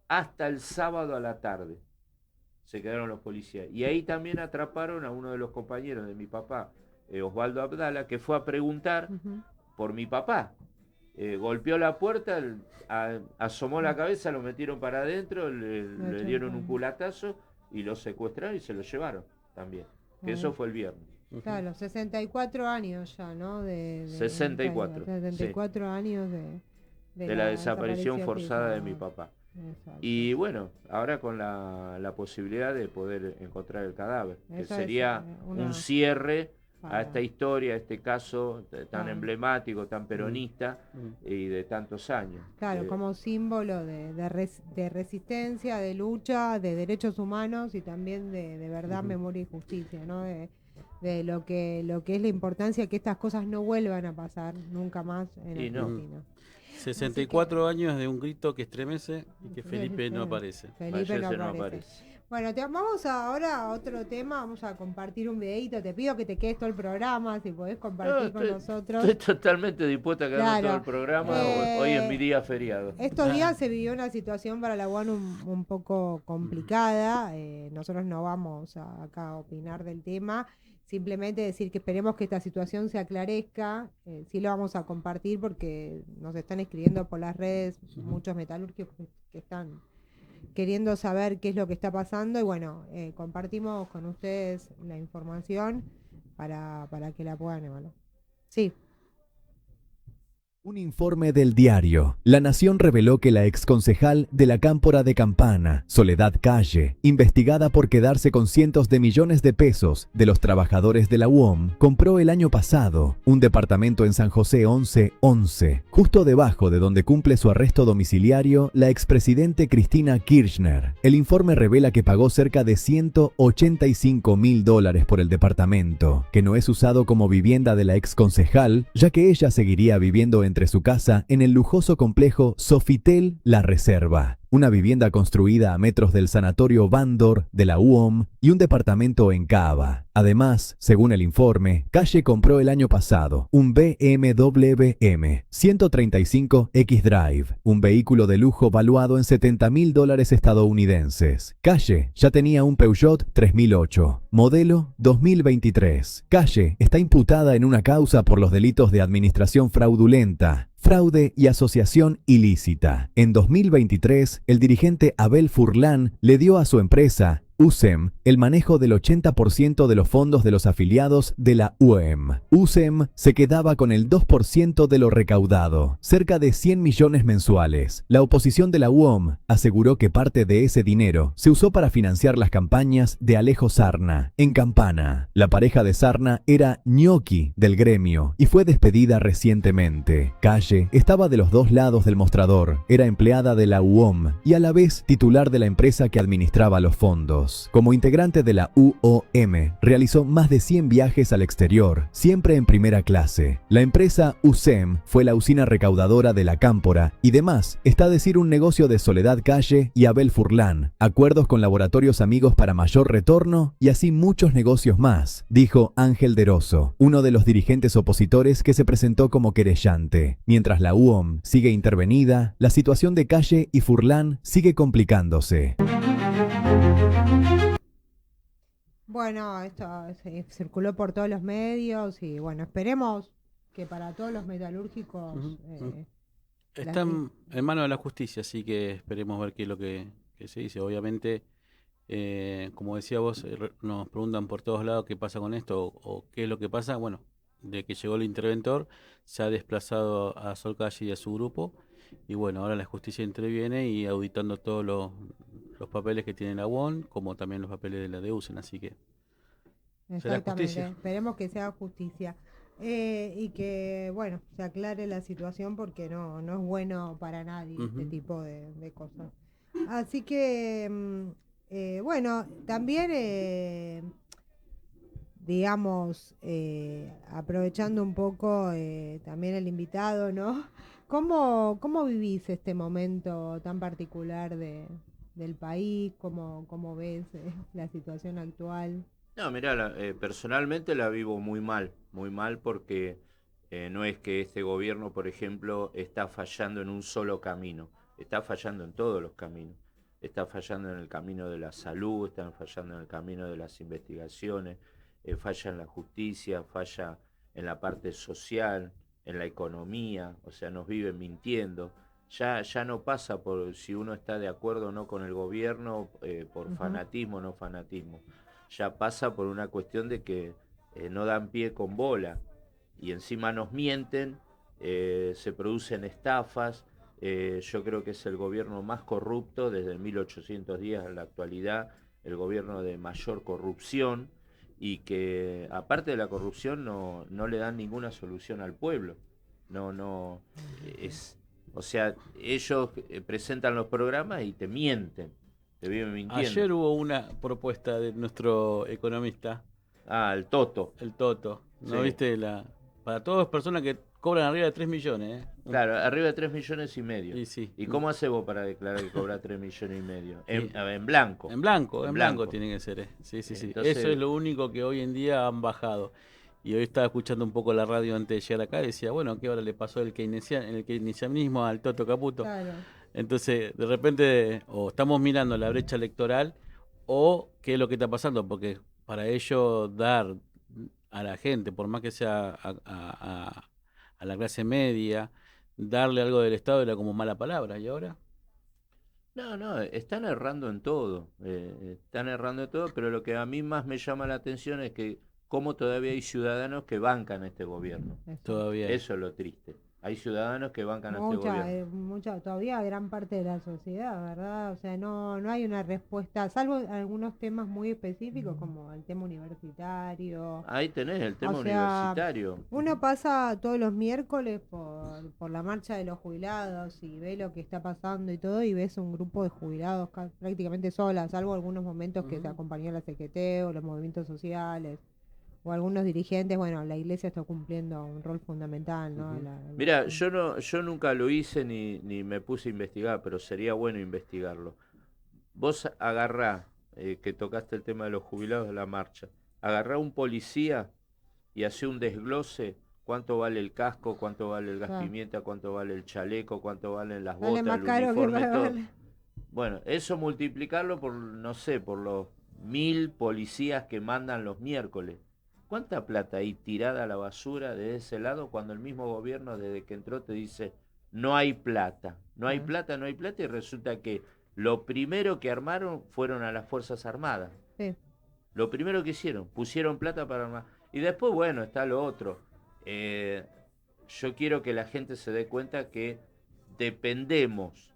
Speaker 4: Hasta el sábado a la tarde se quedaron los policías. Y ahí también atraparon a uno de los compañeros de mi papá, Osvaldo Abdala, que fue a preguntar por mi papá. Golpeó la puerta, asomó la cabeza, lo metieron para adentro, le dieron un culatazo y lo secuestraron y se lo llevaron también. Que eso fue el viernes.
Speaker 2: Claro, 64 años ya, ¿no?
Speaker 4: 64.
Speaker 2: 64
Speaker 4: sí.
Speaker 2: años
Speaker 4: de la desaparición forzada de mi papá.
Speaker 2: Exacto.
Speaker 4: Y bueno, ahora con la posibilidad de poder encontrar el cadáver, que
Speaker 2: Eso
Speaker 4: sería
Speaker 2: es,
Speaker 4: un cierre
Speaker 2: para-
Speaker 4: a esta historia, a este caso tan
Speaker 2: Claro.
Speaker 4: emblemático, tan peronista y de tantos años.
Speaker 2: Claro, como símbolo de resistencia, de lucha, de derechos humanos y también de verdad, memoria y justicia, ¿no? De lo que es la importancia que estas cosas no vuelvan a pasar nunca más en
Speaker 4: Y no.
Speaker 2: Argentina.
Speaker 3: 64 años de un grito que estremece y que Felipe no
Speaker 2: Sí.
Speaker 3: aparece.
Speaker 2: Felipe no
Speaker 4: Fallece,
Speaker 2: aparece. Bueno, vamos ahora a otro tema, vamos a compartir un videíto. Te pido que te quedes todo el programa, si podés compartir con nosotros.
Speaker 4: Estoy totalmente dispuesta a quedarme todo el programa. Hoy es mi día feriado.
Speaker 2: Estos días se vivió una situación para la UAN un poco complicada. Nosotros no vamos acá a opinar del tema. Simplemente decir que esperemos que esta situación se aclarezca. Sí lo vamos a compartir porque nos están escribiendo por las redes muchos metalúrgicos que están queriendo saber qué es lo que está pasando. Y bueno, compartimos con ustedes la información para que la puedan evaluar. Sí.
Speaker 6: Un informe del diario La Nación reveló que la exconcejal de la Cámpora de Campana, Soledad Calle, investigada por quedarse con cientos de millones de pesos de los trabajadores de la UOM, compró el año pasado un departamento en San José 1111, justo debajo de donde cumple su arresto domiciliario la expresidente Cristina Kirchner. El informe revela que pagó cerca de $185.000 por el departamento, que no es usado como vivienda de la exconcejal, ya que ella seguiría viviendo entre su casa en el lujoso complejo Sofitel La Reserva, una vivienda construida a metros del sanatorio Bandor de la UOM y un departamento en Cava. Además, según el informe, Calle compró el año pasado un BMW M 135 X-Drive, un vehículo de lujo valuado en $70.000 estadounidenses. Calle ya tenía un Peugeot 3008, modelo 2023. Calle está imputada en una causa por los delitos de administración fraudulenta, fraude y asociación ilícita. En 2023, el dirigente Abel Furlan le dio a su empresa, USEM, el manejo del 80% de los fondos de los afiliados de la UEM. USEM se quedaba con el 2% de lo recaudado, cerca de 100 millones mensuales. La oposición de la UOM aseguró que parte de ese dinero se usó para financiar las campañas de Alejo Sarna en Campana. La pareja de Sarna era ñoqui del gremio y fue despedida recientemente. Calle estaba de los dos lados del mostrador, era empleada de la UOM y a la vez titular de la empresa que administraba los fondos. Como integrante de la UOM, realizó más de 100 viajes al exterior, siempre en primera clase. La empresa USEM fue la usina recaudadora de la Cámpora y demás está a decir un negocio de Soledad Calle y Abel Furlan, acuerdos con laboratorios amigos para mayor retorno y así muchos negocios más, dijo Ángel Deroso, uno de los dirigentes opositores que se presentó como querellante. Mientras la UOM sigue intervenida, la situación de Calle y Furlan sigue complicándose.
Speaker 2: Bueno, esto circuló por todos los medios y bueno, esperemos que para todos los metalúrgicos
Speaker 3: Está en manos de la justicia, así que esperemos ver qué es lo que se dice. Obviamente, como decía vos, nos preguntan por todos lados qué pasa con esto o qué es lo que pasa. Bueno, de que llegó el interventor, se ha desplazado a Sol Calle y a su grupo. Y bueno, ahora la justicia interviene y auditando todos los papeles que tiene la UON, como también los papeles de la de USEN, así que será
Speaker 2: exactamente,
Speaker 3: justicia.
Speaker 2: esperemos que sea justicia y que, bueno, se aclare la situación porque no es bueno para nadie este tipo de cosas. Así que, bueno, también, digamos, aprovechando un poco también el invitado, ¿no? ¿Cómo vivís este momento tan particular de del país? ¿Cómo ves la situación actual?
Speaker 4: No, mirá, personalmente la vivo muy mal porque no es que este gobierno, por ejemplo, está fallando en un solo camino, está fallando en todos los caminos. Está fallando en el camino de la salud, está fallando en el camino de las investigaciones, falla en la justicia, falla en la parte social, en la economía, o sea, nos viven mintiendo. Ya no pasa por si uno está de acuerdo o no con el gobierno, por fanatismo o no fanatismo. Ya pasa por una cuestión de que no dan pie con bola y encima nos mienten, se producen estafas. Yo creo que es el gobierno más corrupto desde 1810 a la actualidad, el gobierno de mayor corrupción, y que aparte de la corrupción no le dan ninguna solución al pueblo. No, es, o sea, ellos presentan los programas y te mienten, te viven mintiendo.
Speaker 3: Ayer hubo una propuesta de nuestro economista,
Speaker 4: Ah, el Toto.
Speaker 3: el Toto. ¿No
Speaker 4: Sí.
Speaker 3: viste? Para todas las personas que cobran arriba de 3 millones.
Speaker 4: Claro, arriba de 3,5 millones.
Speaker 3: Y sí.
Speaker 4: ¿Y cómo hace vos para declarar que cobra 3,5 millones? En
Speaker 3: Y-
Speaker 4: blanco.
Speaker 3: En blanco
Speaker 4: En blanco
Speaker 3: tiene que ser. Sí, sí, sí.
Speaker 4: Entonces-
Speaker 3: Eso es lo único que hoy en día han bajado. Y hoy estaba escuchando un poco la radio antes de llegar acá y decía, bueno, ¿qué ahora le pasó el keynesianismo al Toto Caputo?
Speaker 2: Claro.
Speaker 3: Entonces, de repente, o estamos mirando la brecha electoral, o qué es lo que está pasando, porque para ello dar a la gente, por más que sea a la clase media, darle algo del Estado era como mala palabra, ¿y ahora?
Speaker 4: No, están errando en todo. Están errando en todo, pero lo que a mí más me llama la atención es que cómo todavía hay ciudadanos que bancan a este gobierno.
Speaker 2: Eso.
Speaker 3: Todavía.
Speaker 4: Eso es lo triste. Hay ciudadanos que bancan a este gobierno.
Speaker 2: Mucha, todavía gran parte de la sociedad, ¿verdad? O sea, no hay una respuesta, salvo algunos temas muy específicos como el tema universitario.
Speaker 4: Ahí tenés el tema
Speaker 2: O sea,
Speaker 4: universitario.
Speaker 2: Uno pasa todos los miércoles por la marcha de los jubilados y ve lo que está pasando y todo, y ves un grupo de jubilados prácticamente solas, salvo algunos momentos que se acompañó la CGT o los movimientos sociales. O algunos dirigentes, bueno, la iglesia está cumpliendo un rol fundamental, ¿no?
Speaker 4: Mira, yo nunca lo hice ni me puse a investigar, pero sería bueno investigarlo. Vos agarrá, que tocaste el tema de los jubilados de la marcha, agarrá un policía y hacé un desglose, cuánto vale el casco, cuánto vale el gas
Speaker 2: Claro.
Speaker 4: pimienta, cuánto vale el chaleco, cuánto valen las
Speaker 2: Vale
Speaker 4: botas,
Speaker 2: más
Speaker 4: el
Speaker 2: caro que
Speaker 4: uniforme, todo.
Speaker 2: vale.
Speaker 4: Bueno, eso multiplicarlo por, no sé, por los 1000 policías que mandan los miércoles. ¿Cuánta plata hay tirada a la basura de ese lado cuando el mismo gobierno desde que entró te dice no hay plata, no hay plata, no hay plata, y resulta que lo primero que armaron fueron a las Fuerzas Armadas?
Speaker 2: Sí.
Speaker 4: Lo primero que hicieron, pusieron plata para armar. Y después, bueno, está lo otro. Yo quiero que la gente se dé cuenta que dependemos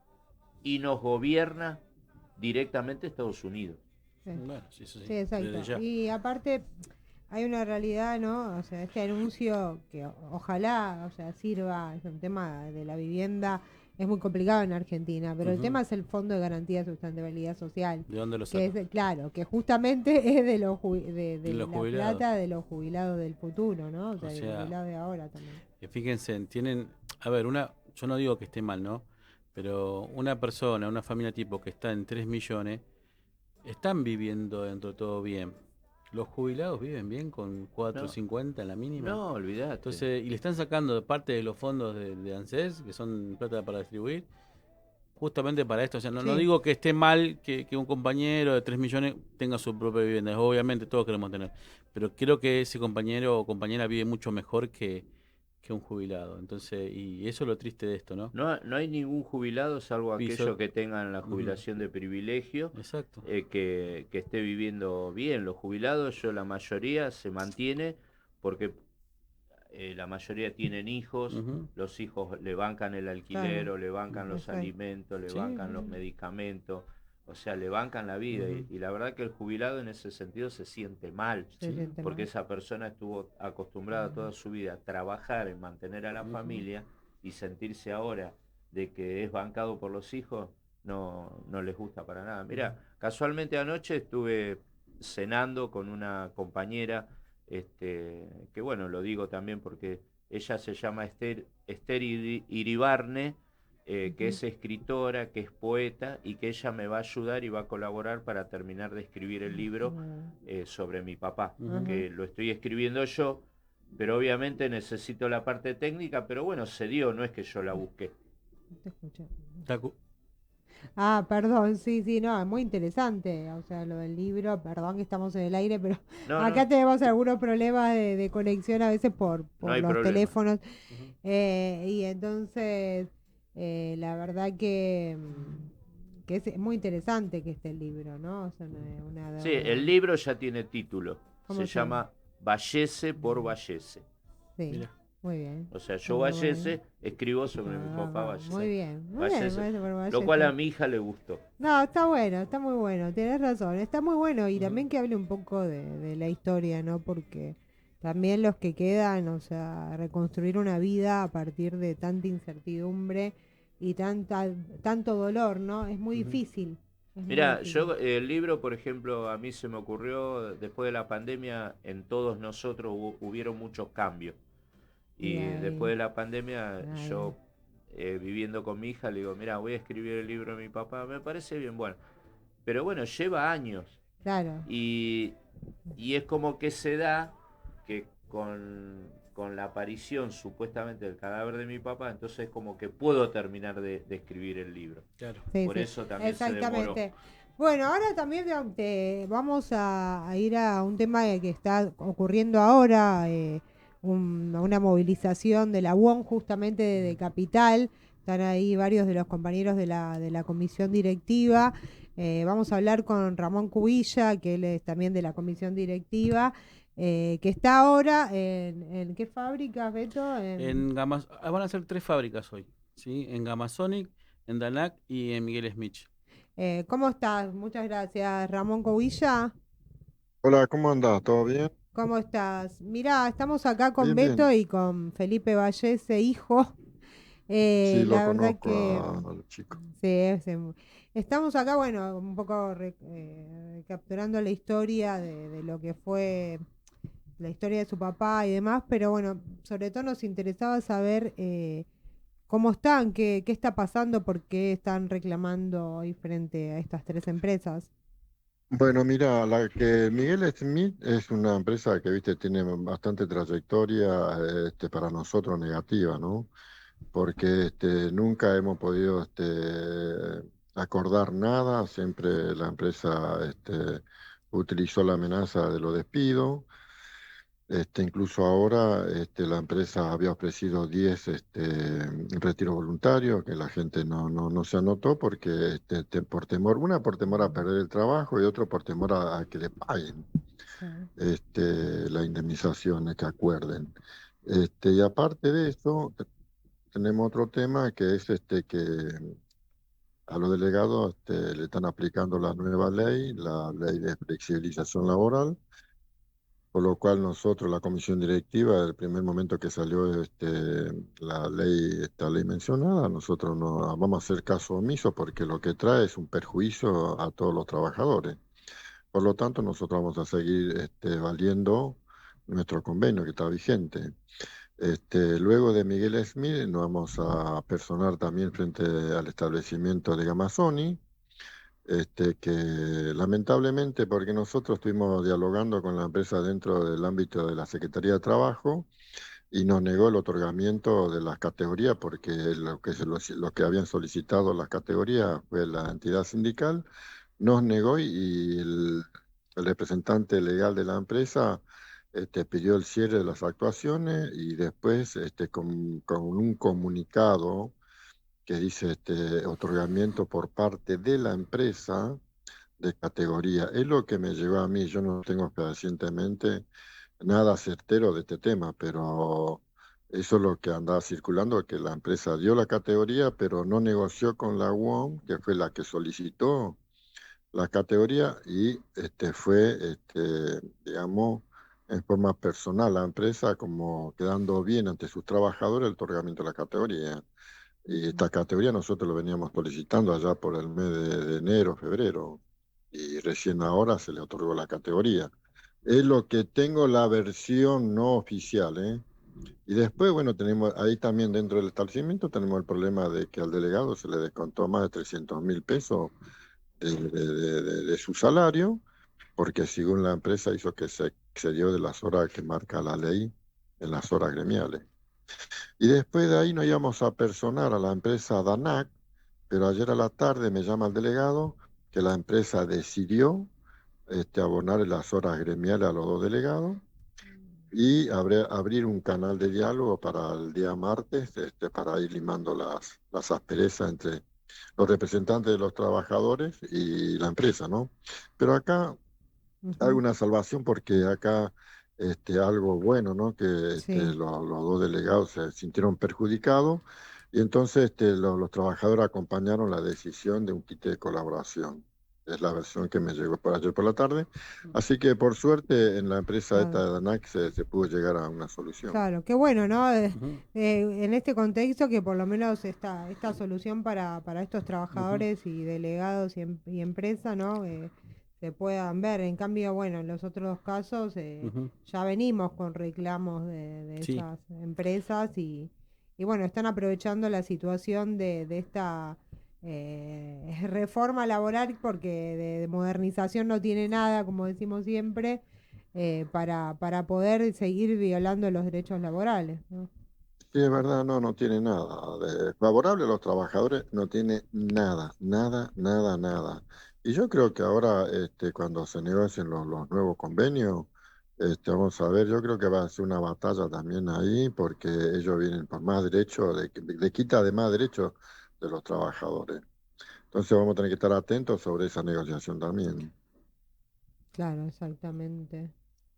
Speaker 4: y nos gobierna directamente Estados Unidos.
Speaker 2: Sí.
Speaker 3: Bueno, sí, eso sí.
Speaker 2: Sí,
Speaker 3: desde
Speaker 2: exacto.
Speaker 3: ya.
Speaker 2: Y aparte hay una realidad, ¿no? O sea, este anuncio que ojalá, o sea, sirva, es un tema de la vivienda, es muy complicado en Argentina, pero el tema es el Fondo de Garantía de Sustentabilidad Social.
Speaker 3: ¿De dónde lo
Speaker 2: Que
Speaker 3: saca?
Speaker 2: claro, que justamente es de los de
Speaker 3: los
Speaker 2: la
Speaker 3: jubilados.
Speaker 2: plata de los jubilados del futuro, ¿no? O sea,
Speaker 3: O
Speaker 2: de
Speaker 3: sea,
Speaker 2: los jubilados de ahora también.
Speaker 3: Fíjense, tienen, a ver, yo no digo que esté mal, ¿no? Pero una persona, una familia tipo que está en 3 millones, están viviendo dentro de todo bien. Los jubilados viven bien con 4.50 en la mínima.
Speaker 4: No, olvidate.
Speaker 3: Entonces, y le están sacando de parte de los fondos de ANSES, que son plata para distribuir, justamente para esto. O sea, no
Speaker 2: Sí.
Speaker 3: digo que esté mal que un compañero de 3 millones tenga su propia vivienda. Obviamente todos queremos tener. Pero creo que ese compañero o compañera vive mucho mejor que un jubilado. Entonces, y eso es lo triste de esto, ¿no?
Speaker 4: No hay ningún jubilado, salvo aquellos que tengan la jubilación de privilegio,
Speaker 3: Exacto.
Speaker 4: que esté viviendo bien. Los jubilados, la mayoría se mantiene porque la mayoría tienen hijos, los hijos le bancan el alquiler,
Speaker 2: Claro.
Speaker 4: o le bancan los
Speaker 2: Exacto.
Speaker 4: alimentos, le
Speaker 3: Sí.
Speaker 4: bancan los medicamentos, o sea, le bancan la vida. Y la verdad que el jubilado en ese sentido se siente mal,
Speaker 2: Se siente
Speaker 4: porque
Speaker 2: mal.
Speaker 4: esa persona estuvo acostumbrada toda su vida a trabajar, en mantener a la familia, y sentirse ahora de que es bancado por los hijos, no les gusta para nada. Mira, casualmente anoche estuve cenando con una compañera, que bueno, lo digo también porque ella se llama Esther Iribarne, que es escritora, que es poeta y que ella me va a ayudar y va a colaborar para terminar de escribir el libro sobre mi papá, que lo estoy escribiendo yo, pero obviamente necesito la parte técnica, pero bueno, se dio, no es que yo la busqué.
Speaker 2: Te escuché.
Speaker 3: Taku.
Speaker 2: Ah, perdón, sí, sí, no, es muy interesante, o sea, lo del libro, perdón que estamos en el aire, pero
Speaker 4: No,
Speaker 2: acá
Speaker 4: no,
Speaker 2: tenemos algunos problemas de conexión a veces
Speaker 4: no
Speaker 2: por
Speaker 4: hay
Speaker 2: los
Speaker 4: problema.
Speaker 2: teléfonos, y entonces, la verdad que es muy interesante que esté el libro, ¿no? O sea,
Speaker 4: Sí, el libro ya tiene título,
Speaker 2: ¿Cómo
Speaker 4: se
Speaker 2: se llama?
Speaker 4: llama Vallese por Vallese.
Speaker 2: Sí,
Speaker 3: Mira.
Speaker 2: muy bien.
Speaker 4: O sea, yo
Speaker 2: Muy bien, muy bien.
Speaker 4: Vallese escribo sobre mi papá
Speaker 2: Muy
Speaker 4: Vallese.
Speaker 2: bien, muy bien,
Speaker 4: Vallese,
Speaker 2: Maestro por
Speaker 4: lo cual a
Speaker 2: Ballester.
Speaker 4: mi hija le gustó.
Speaker 2: No, está bueno, está muy bueno, tienes razón, está muy bueno y también que hable un poco de la historia, ¿no? Porque también los que quedan, o sea, reconstruir una vida a partir de tanta incertidumbre y tanto dolor, ¿no? Es muy difícil, es muy
Speaker 4: Mira,
Speaker 2: difícil.
Speaker 4: yo el libro, por ejemplo, a mí se me ocurrió después de la pandemia, en todos nosotros hubieron muchos cambios.
Speaker 2: Y
Speaker 4: Y después
Speaker 2: ahí,
Speaker 4: de la pandemia,
Speaker 2: ahí,
Speaker 4: yo viviendo con mi hija, le digo, mira, voy a escribir el libro de mi papá, me parece bien, bueno. Pero bueno, lleva años.
Speaker 2: claro,
Speaker 4: Y, y es como que se da que con la aparición supuestamente del cadáver de mi papá, entonces como que puedo terminar de escribir el libro.
Speaker 3: Claro.
Speaker 2: sí,
Speaker 4: Por
Speaker 2: sí,
Speaker 4: eso también se demoró.
Speaker 2: exactamente. Bueno, ahora también vamos a ir a un tema que está ocurriendo ahora, una movilización de la UON justamente de Capital. Están ahí varios de los compañeros de la comisión directiva. Vamos a hablar con Ramón Cubilla, que él es también de la comisión directiva, que está ahora en ¿qué fábricas, Beto?
Speaker 3: Van a ser 3 fábricas hoy, ¿sí? En Gamasonic, en Danac y en Miguel Smith.
Speaker 2: ¿Cómo estás? Muchas gracias, Ramón Cubilla.
Speaker 7: Hola, ¿cómo andás? ¿Todo bien?
Speaker 2: ¿Cómo estás? Mirá, estamos acá con
Speaker 7: Bien,
Speaker 2: Beto
Speaker 7: bien.
Speaker 2: y con Felipe Vallese, hijo.
Speaker 7: Sí, lo
Speaker 2: La verdad
Speaker 7: conozco
Speaker 2: que
Speaker 7: al chico.
Speaker 2: sí, estamos acá, bueno, un poco capturando la historia de lo que fue la historia de su papá y demás, pero bueno, sobre todo nos interesaba saber cómo están, qué está pasando, por qué están reclamando hoy frente a estas 3 empresas.
Speaker 7: Bueno, mira, la que Miguel Smith es una empresa que, viste, tiene bastante trayectoria, para nosotros negativa, ¿no? Porque nunca hemos podido acordar nada, siempre la empresa utilizó la amenaza de los despidos. Incluso ahora la empresa había ofrecido 10 retiros voluntarios que la gente no se anotó porque por temor, una por temor a perder el trabajo y otro por temor a que le paguen
Speaker 2: Ah,
Speaker 7: la indemnización que acuerden. Y aparte de eso, tenemos otro tema que es que a los delegados le están aplicando la nueva ley, la ley de flexibilización laboral, por lo cual nosotros, la comisión directiva, desde el primer momento que salió la ley, esta ley mencionada, nosotros no vamos a hacer caso omiso porque lo que trae es un perjuicio a todos los trabajadores. Por lo tanto, nosotros vamos a seguir valiendo nuestro convenio que está vigente. Luego de Miguel Smith, nos vamos a personar también frente al establecimiento de Gamazoni, que lamentablemente, porque nosotros estuvimos dialogando con la empresa dentro del ámbito de la Secretaría de Trabajo y nos negó el otorgamiento de las categorías, porque lo que habían solicitado las categorías fue la entidad sindical, nos negó y el representante legal de la empresa pidió el cierre de las actuaciones y después con un comunicado que dice otorgamiento por parte de la empresa de categoría. Es lo que me llegó a mí. Yo no tengo fehacientemente nada certero de este tema, pero eso es lo que andaba circulando, que la empresa dio la categoría, pero no negoció con la UOM, que fue la que solicitó la categoría, y fue, digamos, en forma personal la empresa como quedando bien ante sus trabajadores el otorgamiento de la categoría. Y esta categoría nosotros lo veníamos solicitando allá por el mes de enero, febrero, y recién ahora se le otorgó la categoría. Es lo que tengo la versión no oficial, ¿eh? Y después, bueno, tenemos ahí también dentro del establecimiento, tenemos el problema de que al delegado se le descontó más de 300.000 pesos de su salario, porque según la empresa hizo que se excedió de las horas que marca la ley en las horas gremiales. Y después de ahí nos íbamos a personar a la empresa DANAC, pero ayer a la tarde me llama el delegado que la empresa decidió abonar las horas gremiales a los dos delegados y abrir un canal de diálogo para el día martes, para ir limando las asperezas entre los representantes de los trabajadores y la empresa, ¿no? Pero acá hay una salvación porque acá algo bueno, ¿no? Que
Speaker 2: Sí,
Speaker 7: los dos delegados se sintieron perjudicados y entonces los trabajadores acompañaron la decisión de un quite de colaboración. Es la versión que me llegó por ayer por la tarde. Así que por suerte en la empresa esta
Speaker 2: claro.
Speaker 7: de DANAC se pudo llegar a una solución.
Speaker 2: Claro, qué bueno, ¿no?
Speaker 3: Ujú,
Speaker 2: En este contexto que por lo menos esta solución para estos
Speaker 3: ujú,
Speaker 2: trabajadores y delegados y empresas, ¿no? Se puedan ver. En cambio, bueno, en los otros casos
Speaker 3: ujú.
Speaker 2: ya venimos con reclamos de
Speaker 3: Sí,
Speaker 2: esas empresas y bueno, están aprovechando la situación de esta reforma laboral porque de modernización no tiene nada, como decimos siempre para poder seguir violando los derechos laborales, ¿no?
Speaker 7: Sí, es verdad, no, no tiene nada. De favorable a los trabajadores no tiene nada, nada, nada, nada. Y yo creo que ahora, cuando se negocien los nuevos convenios, vamos a ver, yo creo que va a ser una batalla también ahí, porque ellos vienen por más derechos, de quita de más derechos de los trabajadores. Entonces vamos a tener que estar atentos sobre esa negociación también.
Speaker 2: Claro, exactamente.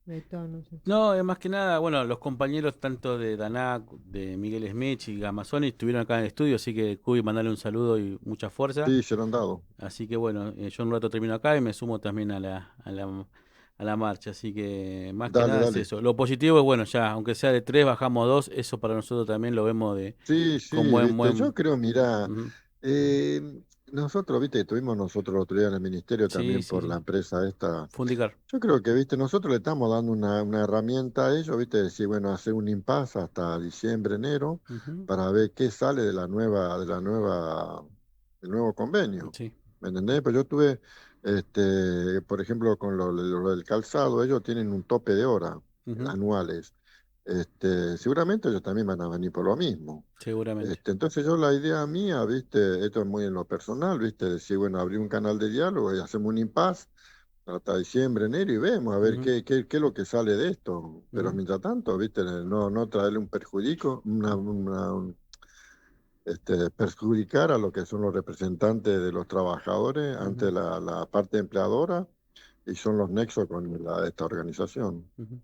Speaker 2: Beto, no sé.
Speaker 3: no, más que nada, bueno, los compañeros tanto de Danac, de Miguel Smech y Gamazoni estuvieron acá en el estudio, así que Cubi, mandarle un saludo y mucha fuerza.
Speaker 7: Sí, se lo han dado.
Speaker 3: Así que bueno, yo en un rato termino acá y me sumo también a la marcha, así que más que
Speaker 7: Dale,
Speaker 3: nada es
Speaker 7: dale.
Speaker 3: eso. Lo positivo es, bueno, ya, aunque sea de tres, bajamos dos, eso para nosotros también lo vemos
Speaker 7: Sí,
Speaker 3: con
Speaker 7: sí,
Speaker 3: buen,
Speaker 7: viste, yo
Speaker 3: buen...
Speaker 7: creo, mira,
Speaker 3: Ujú.
Speaker 7: eh, nosotros, viste, tuvimos nosotros el otro día en el ministerio
Speaker 3: Sí,
Speaker 7: también
Speaker 3: sí,
Speaker 7: por la
Speaker 3: sí.
Speaker 7: empresa esta.
Speaker 3: Fundicar.
Speaker 7: Yo creo que, viste, nosotros le estamos dando una herramienta a ellos, viste, decir, bueno, hacer un impasse hasta diciembre, enero,
Speaker 3: Ujú.
Speaker 7: para ver qué sale del nuevo convenio.
Speaker 3: Sí.
Speaker 7: ¿Me entendés? Pues yo tuve, por ejemplo, con lo del calzado, ellos tienen un tope de horas
Speaker 3: Ujú.
Speaker 7: anuales. Seguramente ellos también van a venir por lo mismo.
Speaker 3: Seguramente.
Speaker 7: Entonces yo la idea mía, viste, esto es muy en lo personal, viste, decir, bueno, abrir un canal de diálogo y hacemos un impasse hasta diciembre, enero y vemos a ver
Speaker 3: Ujú.
Speaker 7: qué es lo que sale de esto. Pero
Speaker 3: Ujú.
Speaker 7: mientras tanto, viste, no traerle un perjudicio, perjudicar a lo que son los representantes de los trabajadores ante
Speaker 3: Ujú.
Speaker 7: la parte empleadora y son los nexos con esta organización.
Speaker 3: Ujú.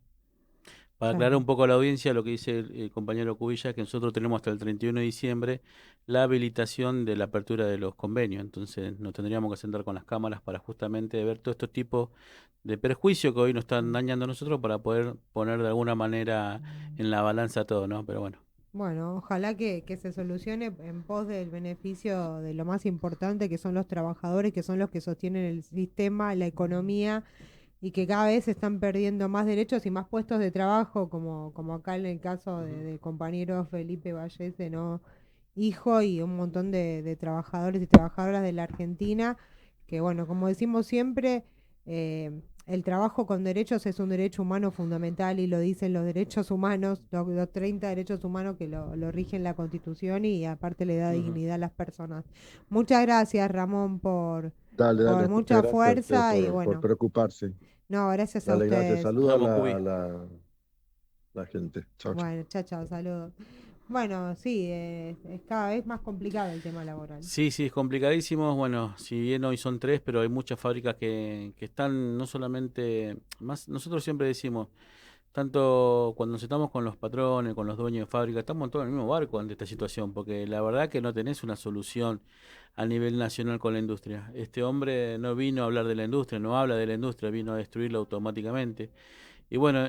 Speaker 3: Para aclarar
Speaker 2: Claro.
Speaker 3: un poco a la audiencia lo que dice el compañero Cubilla, que nosotros tenemos hasta el 31 de diciembre la habilitación de la apertura de los convenios. Entonces nos tendríamos que sentar con las cámaras para justamente ver todos estos tipos de perjuicios que hoy nos están dañando a nosotros para poder poner de alguna manera en la balanza todo, ¿no? Pero bueno.
Speaker 2: Bueno, ojalá que se solucione en pos del beneficio de lo más importante que son los trabajadores, que son los que sostienen el sistema, la economía y que cada vez se están perdiendo más derechos y más puestos de trabajo, como acá en el caso
Speaker 3: Ujú.
Speaker 2: del compañero Felipe Vallese, ¿no? Hijo y un montón de trabajadores y trabajadoras de la Argentina, que bueno, como decimos siempre, el trabajo con derechos es un derecho humano fundamental y lo dicen los derechos humanos, los 30 derechos humanos que lo rigen la Constitución y aparte le da
Speaker 3: Ujú.
Speaker 2: dignidad a las personas. Muchas gracias, Ramón,
Speaker 7: Dale,
Speaker 2: por
Speaker 7: dale, muchas
Speaker 2: mucha
Speaker 7: gracias a usted
Speaker 2: fuerza y
Speaker 7: por
Speaker 2: bueno,
Speaker 7: preocuparse.
Speaker 2: no, gracias a
Speaker 7: Dale, gracias.
Speaker 2: ustedes.
Speaker 3: Nos
Speaker 7: Saluda a
Speaker 3: vemos,
Speaker 7: la,
Speaker 3: Cubi.
Speaker 7: a la gente. Chao, chao.
Speaker 2: Bueno, chao, chao, saludos. Bueno, sí, es cada vez más complicado el tema laboral.
Speaker 3: Sí, sí, es complicadísimo. Bueno, si bien hoy son tres, pero hay muchas fábricas que están no solamente, más, nosotros siempre decimos, tanto cuando nos estamos con los patrones, con los dueños de fábrica, estamos todos en el mismo barco ante esta situación, porque la verdad que no tenés una solución a nivel nacional con la industria. Este hombre no vino a hablar de la industria, no habla de la industria, vino a destruirla automáticamente. Y bueno,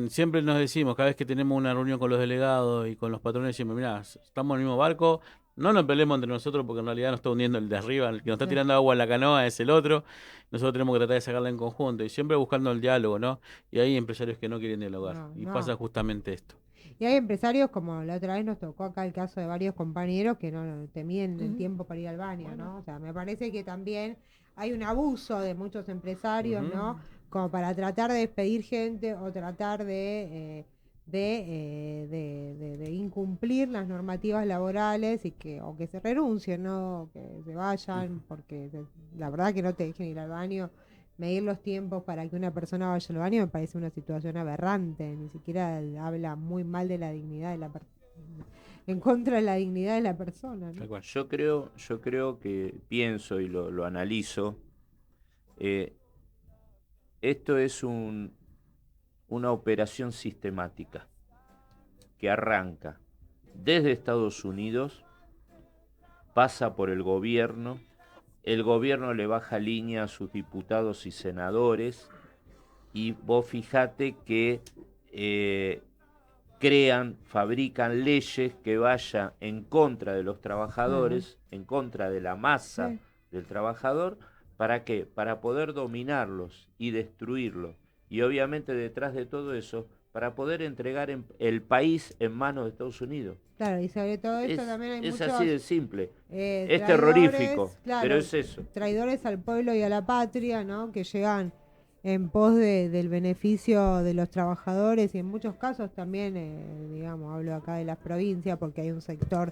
Speaker 3: siempre nos decimos, cada vez que tenemos una reunión con los delegados y con los patrones, decimos, mirá, estamos en el mismo barco, no nos peleemos entre nosotros porque en realidad nos está hundiendo el de arriba, el que nos está
Speaker 2: Claro.
Speaker 3: tirando agua en la canoa es el otro, nosotros tenemos que tratar de sacarla en conjunto y siempre buscando el diálogo, ¿no? Y hay empresarios que no quieren dialogar
Speaker 2: No,
Speaker 3: y pasa
Speaker 2: no.
Speaker 3: justamente esto.
Speaker 2: Y hay empresarios, como la otra vez nos tocó acá el caso de varios compañeros que no te miden el tiempo para ir al baño, ¿no? O sea, me parece que también hay un abuso de muchos empresarios, ¿no? Como para tratar de despedir gente o tratar de incumplir las normativas laborales y o que se renuncien, ¿no? Que se vayan, porque la verdad que no te dejen ir al baño. Medir los tiempos para que una persona vaya al baño me parece una situación aberrante, ni siquiera habla muy mal de la dignidad de la persona, en contra de la dignidad de la persona, ¿no?
Speaker 4: Yo creo que pienso y lo analizo. Esto es una operación sistemática que arranca desde Estados Unidos, pasa por el gobierno le baja línea a sus diputados y senadores, y vos fijate que fabrican leyes que vayan en contra de los trabajadores, en contra de la masa del trabajador. ¿Para qué? Para poder dominarlos y destruirlos. Y obviamente detrás de todo eso, para poder entregar el país en manos de Estados Unidos.
Speaker 2: Claro, y sobre todo esto también hay muchos...
Speaker 4: Es así de simple. Es
Speaker 2: traidores,
Speaker 4: terrorífico,
Speaker 2: claro,
Speaker 4: pero es eso.
Speaker 2: Traidores al pueblo y a la patria, ¿no? Que llegan en pos del beneficio de los trabajadores y en muchos casos también, digamos, hablo acá de las provincias porque hay un sector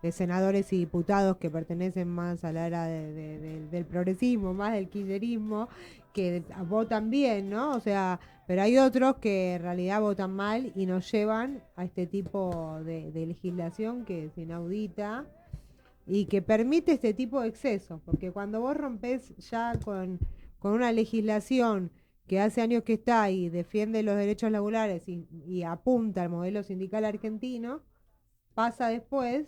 Speaker 2: de senadores y diputados que pertenecen más a la era del progresismo, más del kirchnerismo, que votan bien, ¿no? O sea, pero hay otros que en realidad votan mal y nos llevan a este tipo de legislación que es inaudita y que permite este tipo de excesos, porque cuando vos rompés ya con una legislación que hace años que está y defiende los derechos laborales y apunta al modelo sindical argentino, pasa después...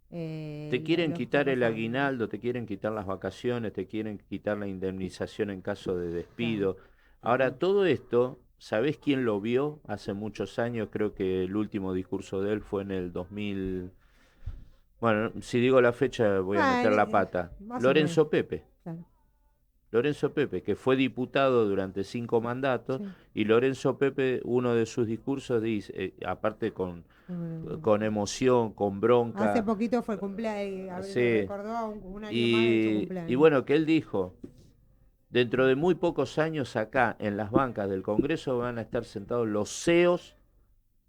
Speaker 4: te quieren quitar el aguinaldo, te quieren quitar las vacaciones, te quieren quitar la indemnización en caso de despido. Claro. Ahora, todo esto, ¿sabés quién lo vio hace muchos años? Creo que el último discurso de él fue en el 2000... Bueno, si digo la fecha voy a meter la pata. Lorenzo Pepe. Claro. Lorenzo Pepe, que fue diputado durante 5 mandatos, y Lorenzo Pepe, uno de sus discursos dice, aparte con emoción, con bronca.
Speaker 2: Hace poquito fue el cumpleaños, recordó un año más de su cumpleaños.
Speaker 4: Y bueno, que él dijo, dentro de muy pocos años acá en las bancas del Congreso van a estar sentados los CEOs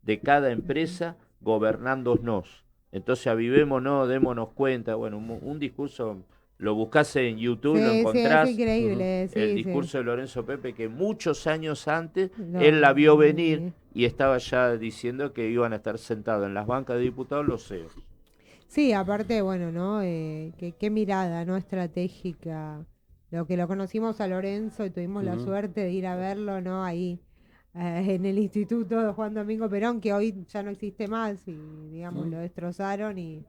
Speaker 4: de cada empresa gobernándonos. Entonces avivémonos, démonos cuenta. Bueno, un discurso... Lo buscás en YouTube, lo encontrás.
Speaker 2: Sí, es increíble.
Speaker 4: El discurso de Lorenzo Pepe, que muchos años antes él la vio venir y estaba ya diciendo que iban a estar sentados en las bancas de diputados los CEOs.
Speaker 2: Sí, aparte, bueno, ¿no? Qué mirada, ¿no? Estratégica. Lo conocimos a Lorenzo y tuvimos la suerte de ir a verlo, ¿no? Ahí en el Instituto de Juan Domingo Perón, que hoy ya no existe más y, digamos, lo destrozaron y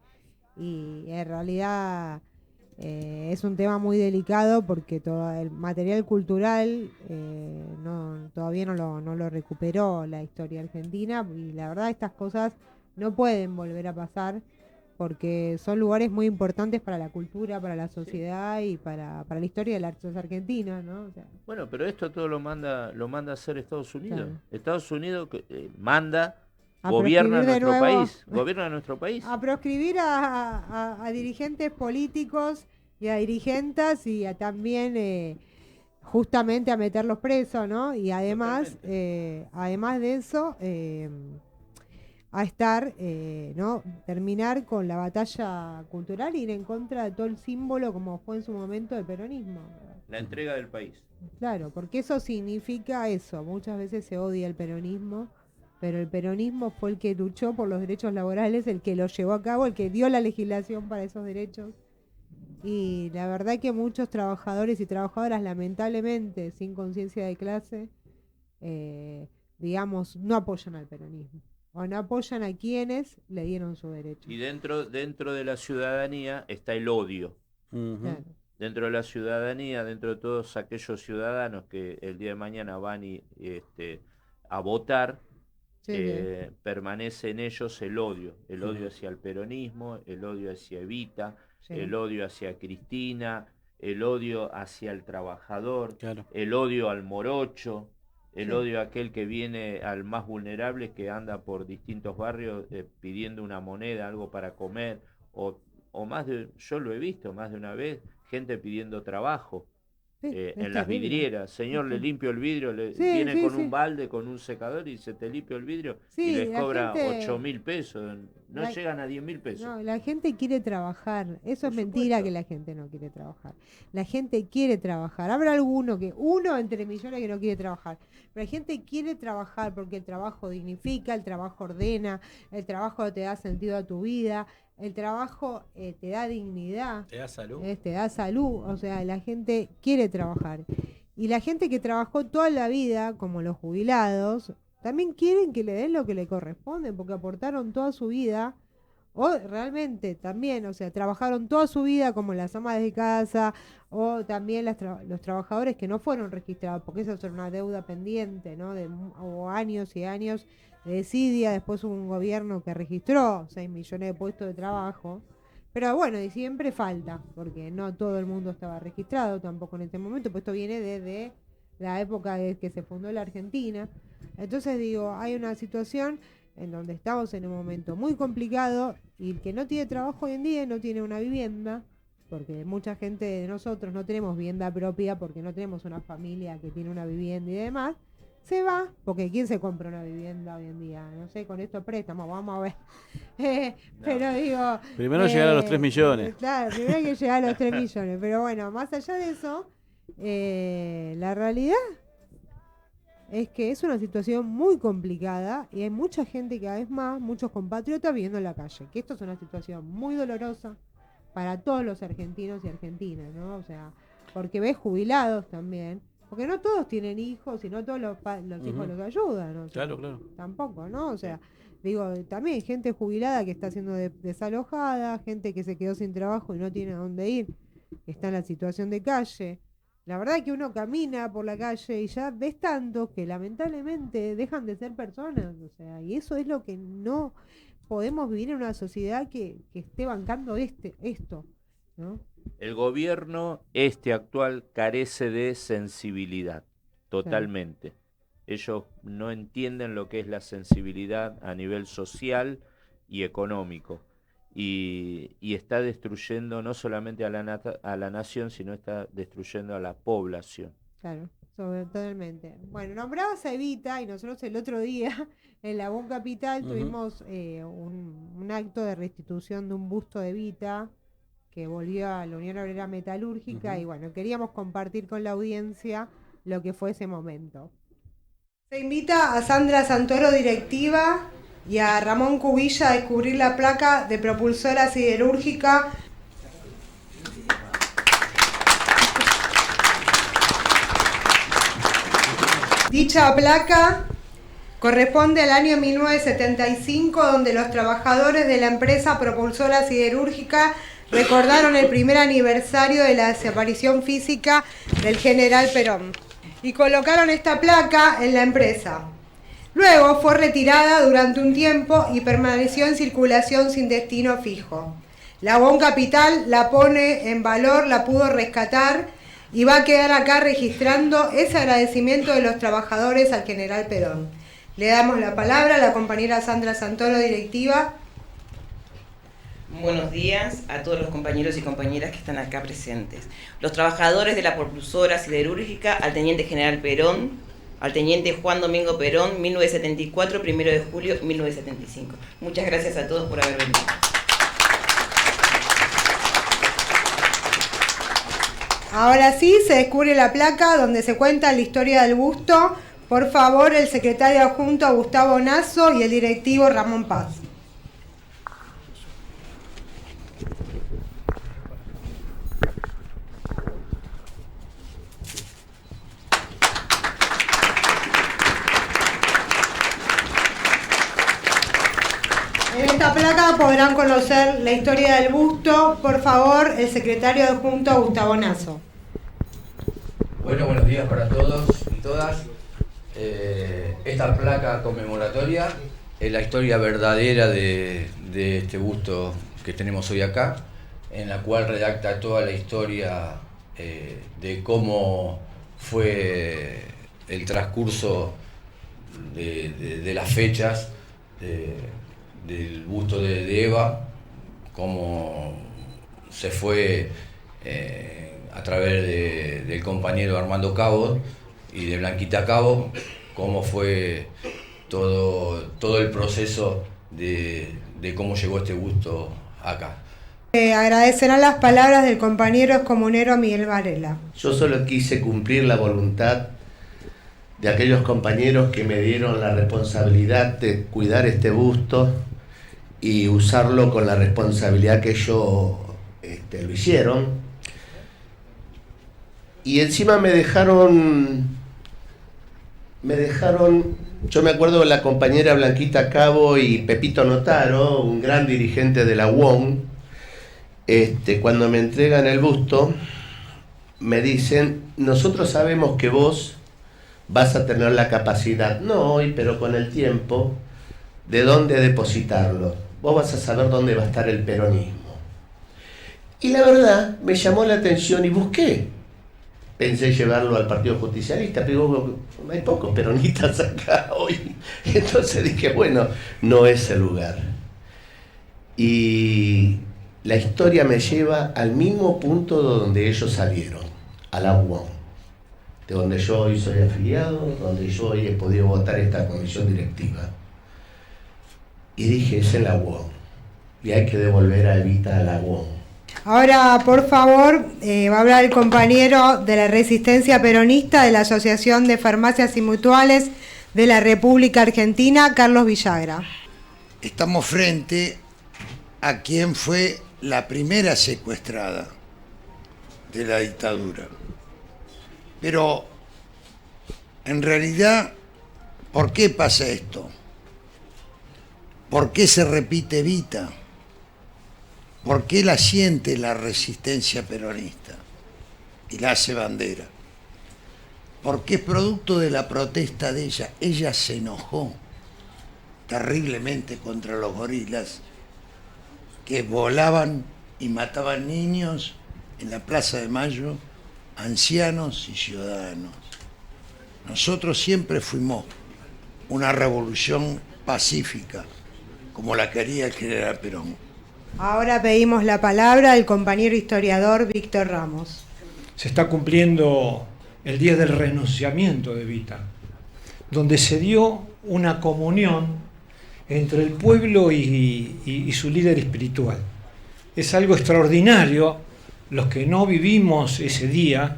Speaker 2: en realidad... es un tema muy delicado porque todo el material cultural todavía no lo recuperó la historia argentina, y la verdad estas cosas no pueden volver a pasar porque son lugares muy importantes para la cultura, para la sociedad y para la historia del arte argentino, ¿no? O sea,
Speaker 4: bueno, pero esto todo lo manda a hacer Estados Unidos. Claro. Estados Unidos gobierna nuestro país. Gobierna nuestro país.
Speaker 2: A proscribir a dirigentes políticos y a dirigentes y también justamente a meterlos presos, ¿no? Y además de eso, a estar, ¿no? Terminar con la batalla cultural y ir en contra de todo el símbolo como fue en su momento el peronismo.
Speaker 4: La entrega del país.
Speaker 2: Claro, porque eso significa eso. Muchas veces se odia el peronismo, pero el peronismo fue el que luchó por los derechos laborales, el que los llevó a cabo, el que dio la legislación para esos derechos. Y la verdad que muchos trabajadores y trabajadoras, lamentablemente, sin conciencia de clase, digamos, no apoyan al peronismo. O no apoyan a quienes le dieron su derecho.
Speaker 4: Y dentro de la ciudadanía está el odio.
Speaker 2: Claro.
Speaker 4: Dentro de la ciudadanía, dentro de todos aquellos ciudadanos que el día de mañana van a votar, permanece en ellos el odio hacia el peronismo, el odio hacia Evita, el odio hacia Cristina, el odio hacia el trabajador, el odio al morocho, el odio a aquel que viene al más vulnerable, que anda por distintos barrios pidiendo una moneda, algo para comer, o yo lo he visto más de una vez, gente pidiendo trabajo. En las vidrieras, señor, le limpio el vidrio, viene con un balde, con un secador y se te limpia el vidrio y les cobra 8.000 pesos, no llegan a 10.000 pesos.
Speaker 2: No, la gente quiere trabajar, eso es mentira que la gente no quiere trabajar. La gente quiere trabajar, habrá uno entre millones que no quiere trabajar, pero la gente quiere trabajar porque el trabajo dignifica, el trabajo ordena, el trabajo te da sentido a tu vida. El trabajo te da dignidad.
Speaker 3: Te da salud.
Speaker 2: Te da salud. O sea, la gente quiere trabajar. Y la gente que trabajó toda la vida, como los jubilados, también quieren que le den lo que le corresponde, porque aportaron toda su vida. O realmente también, o sea, trabajaron toda su vida como las amas de casa, o también los trabajadores que no fueron registrados, porque esa es una deuda pendiente, ¿no? O años y años de desidia. Después hubo un gobierno que registró 6 millones de puestos de trabajo, pero bueno, y siempre falta, porque no todo el mundo estaba registrado tampoco en este momento, pues esto viene desde la época de que se fundó la Argentina. Entonces digo, hay una situación en donde estamos en un momento muy complicado, y el que no tiene trabajo hoy en día no tiene una vivienda, porque mucha gente de nosotros no tenemos vivienda propia, porque no tenemos una familia que tiene una vivienda y demás, se va, porque ¿quién se compra una vivienda hoy en día? No sé, con estos préstamos, vamos a ver. Pero digo...
Speaker 3: Primero llegar a los 3 millones.
Speaker 2: Claro, primero hay que llegar a los 3 millones. Pero bueno, más allá de eso, la realidad es que es una situación muy complicada y hay mucha gente, cada vez más, muchos compatriotas viviendo en la calle. Que esto es una situación muy dolorosa para todos los argentinos y argentinas, ¿no? O sea, porque ves jubilados también. Porque no todos tienen hijos y no todos los hijos los ayudan, ¿no? O sea,
Speaker 3: Claro.
Speaker 2: Tampoco, ¿no? O sea, digo, también gente jubilada que está siendo desalojada, gente que se quedó sin trabajo y no tiene a dónde ir, que está en la situación de calle. La verdad es que uno camina por la calle y ya ves tanto que lamentablemente dejan de ser personas, o sea, y eso es lo que no podemos vivir en una sociedad que esté bancando esto, ¿no?
Speaker 4: El gobierno actual carece de sensibilidad, totalmente. Claro. Ellos no entienden lo que es la sensibilidad a nivel social y económico. Y está destruyendo no solamente a la nación, sino está destruyendo a la población.
Speaker 2: Claro, totalmente. Bueno, nombrabas a Evita, y nosotros el otro día en la Bon Capital tuvimos un acto de restitución de un busto de Evita, que volvió a la Unión Obrera Metalúrgica, y bueno, queríamos compartir con la audiencia lo que fue ese momento. Se invita a Sandra Santoro, directiva, y a Ramón Cubilla a descubrir la placa de propulsora siderúrgica. Dicha placa corresponde al año 1975, donde los trabajadores de la empresa propulsora siderúrgica recordaron el primer aniversario de la desaparición física del general Perón y colocaron esta placa en la empresa. Luego fue retirada durante un tiempo y permaneció en circulación sin destino fijo. La Bon Capital la pone en valor, la pudo rescatar y va a quedar acá registrando ese agradecimiento de los trabajadores al general Perón. Le damos la palabra a la compañera Sandra Santoro, directiva.
Speaker 8: Buenos días a todos los compañeros y compañeras que están acá presentes. Los trabajadores de la propulsora siderúrgica al teniente general Perón, al teniente Juan Domingo Perón, 1974, 1 de julio 1975. Muchas gracias a todos por haber venido.
Speaker 2: Ahora sí, se descubre la placa donde se cuenta la historia del busto. Por favor, el secretario adjunto Gustavo Nasso y el directivo Ramón Paz. En esta placa podrán conocer la historia del busto. Por favor, el secretario adjunto Gustavo Nasso.
Speaker 9: Bueno, buenos días para todos y todas. Esta placa conmemoratoria es la historia verdadera de este busto que tenemos hoy acá, en la cual redacta toda la historia de cómo fue el transcurso de las fechas del busto de Eva, cómo se fue a través del compañero Armando Cabo y de Blanquita Cabo, cómo fue todo el proceso de cómo llegó este busto acá.
Speaker 2: Agradecerán las palabras del compañero excomunero Miguel Varela.
Speaker 10: Yo solo quise cumplir la voluntad de aquellos compañeros que me dieron la responsabilidad de cuidar este busto y usarlo con la responsabilidad que ellos lo hicieron. Y encima me dejaron, yo me acuerdo de la compañera Blanquita Cabo y Pepito Notaro, un gran dirigente de la UON, cuando me entregan el busto, me dicen, nosotros sabemos que vos vas a tener la capacidad, no hoy, pero con el tiempo, de dónde depositarlo. Vos vas a saber dónde va a estar el peronismo. Y la verdad, me llamó la atención y busqué. Pensé llevarlo al Partido Justicialista, pero hay pocos peronistas acá hoy. Entonces dije, bueno, no es el lugar. Y la historia me lleva al mismo punto de donde ellos salieron, a la UON, de donde yo hoy soy afiliado, donde yo hoy he podido votar esta comisión directiva. Y dije, es en la UON, y hay que devolver a Evita a la UON.
Speaker 2: Ahora, por favor, va a hablar el compañero de la Resistencia Peronista de la Asociación de Farmacias y Mutuales de la República Argentina, Carlos Villagra.
Speaker 11: Estamos frente a quien fue la primera secuestrada de la dictadura. Pero, en realidad, ¿por qué pasa esto? ¿Por qué se repite Evita? ¿Por qué la siente la resistencia peronista y la hace bandera? Porque es producto de la protesta de ella. Ella se enojó terriblemente contra los gorilas que volaban y mataban niños en la Plaza de Mayo, ancianos y ciudadanos. Nosotros siempre fuimos una revolución pacífica, como la quería el general Perón.
Speaker 2: Ahora pedimos la palabra al compañero historiador Víctor Ramos.
Speaker 12: Se está cumpliendo el día del renunciamiento de Evita, donde se dio una comunión entre el pueblo y su líder espiritual. Es algo extraordinario, los que no vivimos ese día,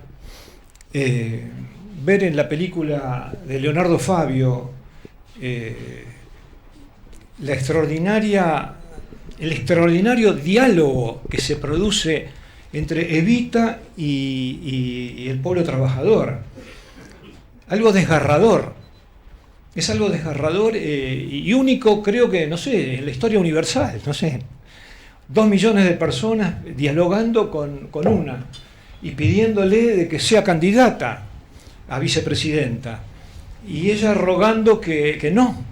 Speaker 12: ver en la película de Leonardo Fabio el extraordinario diálogo que se produce entre Evita y el pueblo trabajador. Algo desgarrador. Es algo desgarrador y único, creo que, no sé, en la historia universal, no sé. 2 millones de personas dialogando con una y pidiéndole de que sea candidata a vicepresidenta. Y ella rogando que no.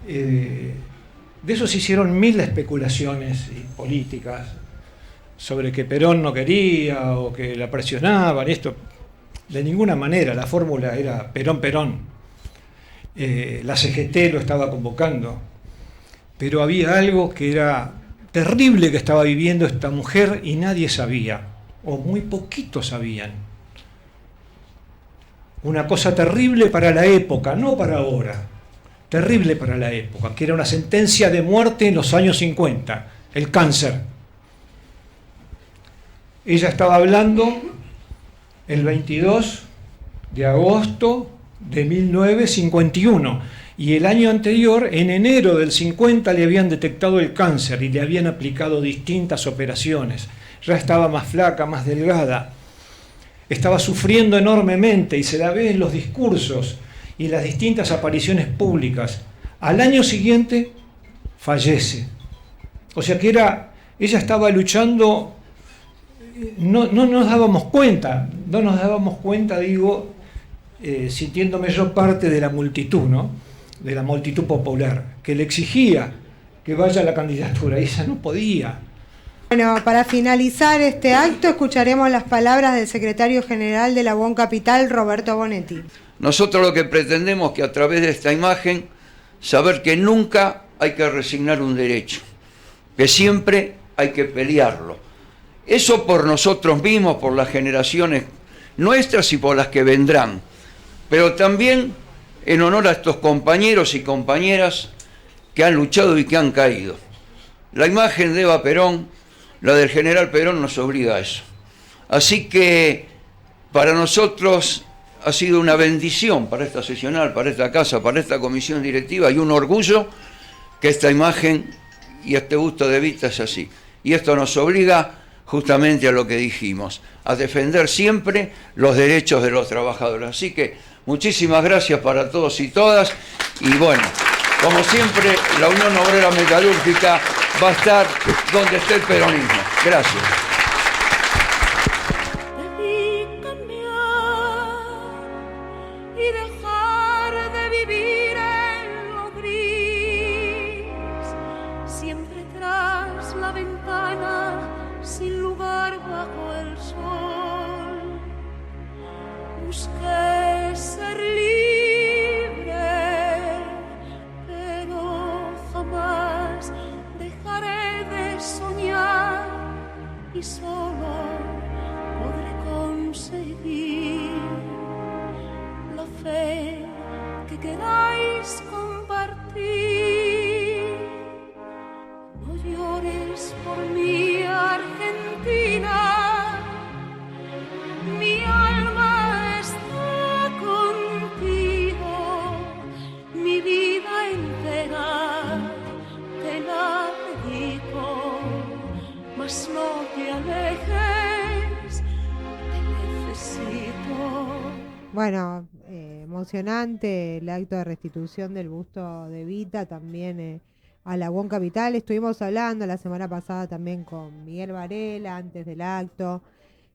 Speaker 12: De eso se hicieron 1000 especulaciones políticas sobre que Perón no quería o que la presionaban. Esto, de ninguna manera, la fórmula era Perón-Perón. La CGT lo estaba convocando, pero había algo que era terrible que estaba viviendo esta mujer y nadie sabía, o muy poquitos sabían. Una cosa terrible para la época, no para ahora. Terrible para la época, que era una sentencia de muerte en los años 50, el cáncer. Ella estaba hablando el 22 de agosto de 1951 y el año anterior, en enero del 50, le habían detectado el cáncer y le habían aplicado distintas operaciones. Ya estaba más flaca, más delgada, estaba sufriendo enormemente y se la ve en los discursos y las distintas apariciones públicas. Al año siguiente fallece. O sea que ella estaba luchando, no nos dábamos cuenta, digo, sintiéndome yo parte de la multitud, ¿no? De la multitud popular, que le exigía que vaya a la candidatura, y ella no podía.
Speaker 2: Bueno, para finalizar este acto escucharemos las palabras del secretario general de la UON Capital, Roberto Bonetti.
Speaker 13: Nosotros lo que pretendemos es que a través de esta imagen, saber que nunca hay que resignar un derecho, que siempre hay que pelearlo. Eso por nosotros mismos, por las generaciones nuestras y por las que vendrán, pero también en honor a estos compañeros y compañeras que han luchado y que han caído. La imagen de Eva Perón, la del general Perón, nos obliga a eso. Así que para nosotros ha sido una bendición, para esta sesional, para esta casa, para esta comisión directiva, y un orgullo que esta imagen y este busto de Evita es así. Y esto nos obliga justamente a lo que dijimos, a defender siempre los derechos de los trabajadores. Así que muchísimas gracias para todos y todas, y bueno, como siempre, la Unión Obrera Metalúrgica va a estar donde esté el peronismo. Gracias.
Speaker 14: Y solo podré conseguir la fe que queráis compartir. No llores por mi Argentina, mi alma está contigo, mi vida entera te la dedico. Mas no te alejes, te necesito.
Speaker 2: Bueno, emocionante el acto de restitución del busto de Evita, también a la UON Capital. Estuvimos hablando la semana pasada también con Miguel Varela antes del acto.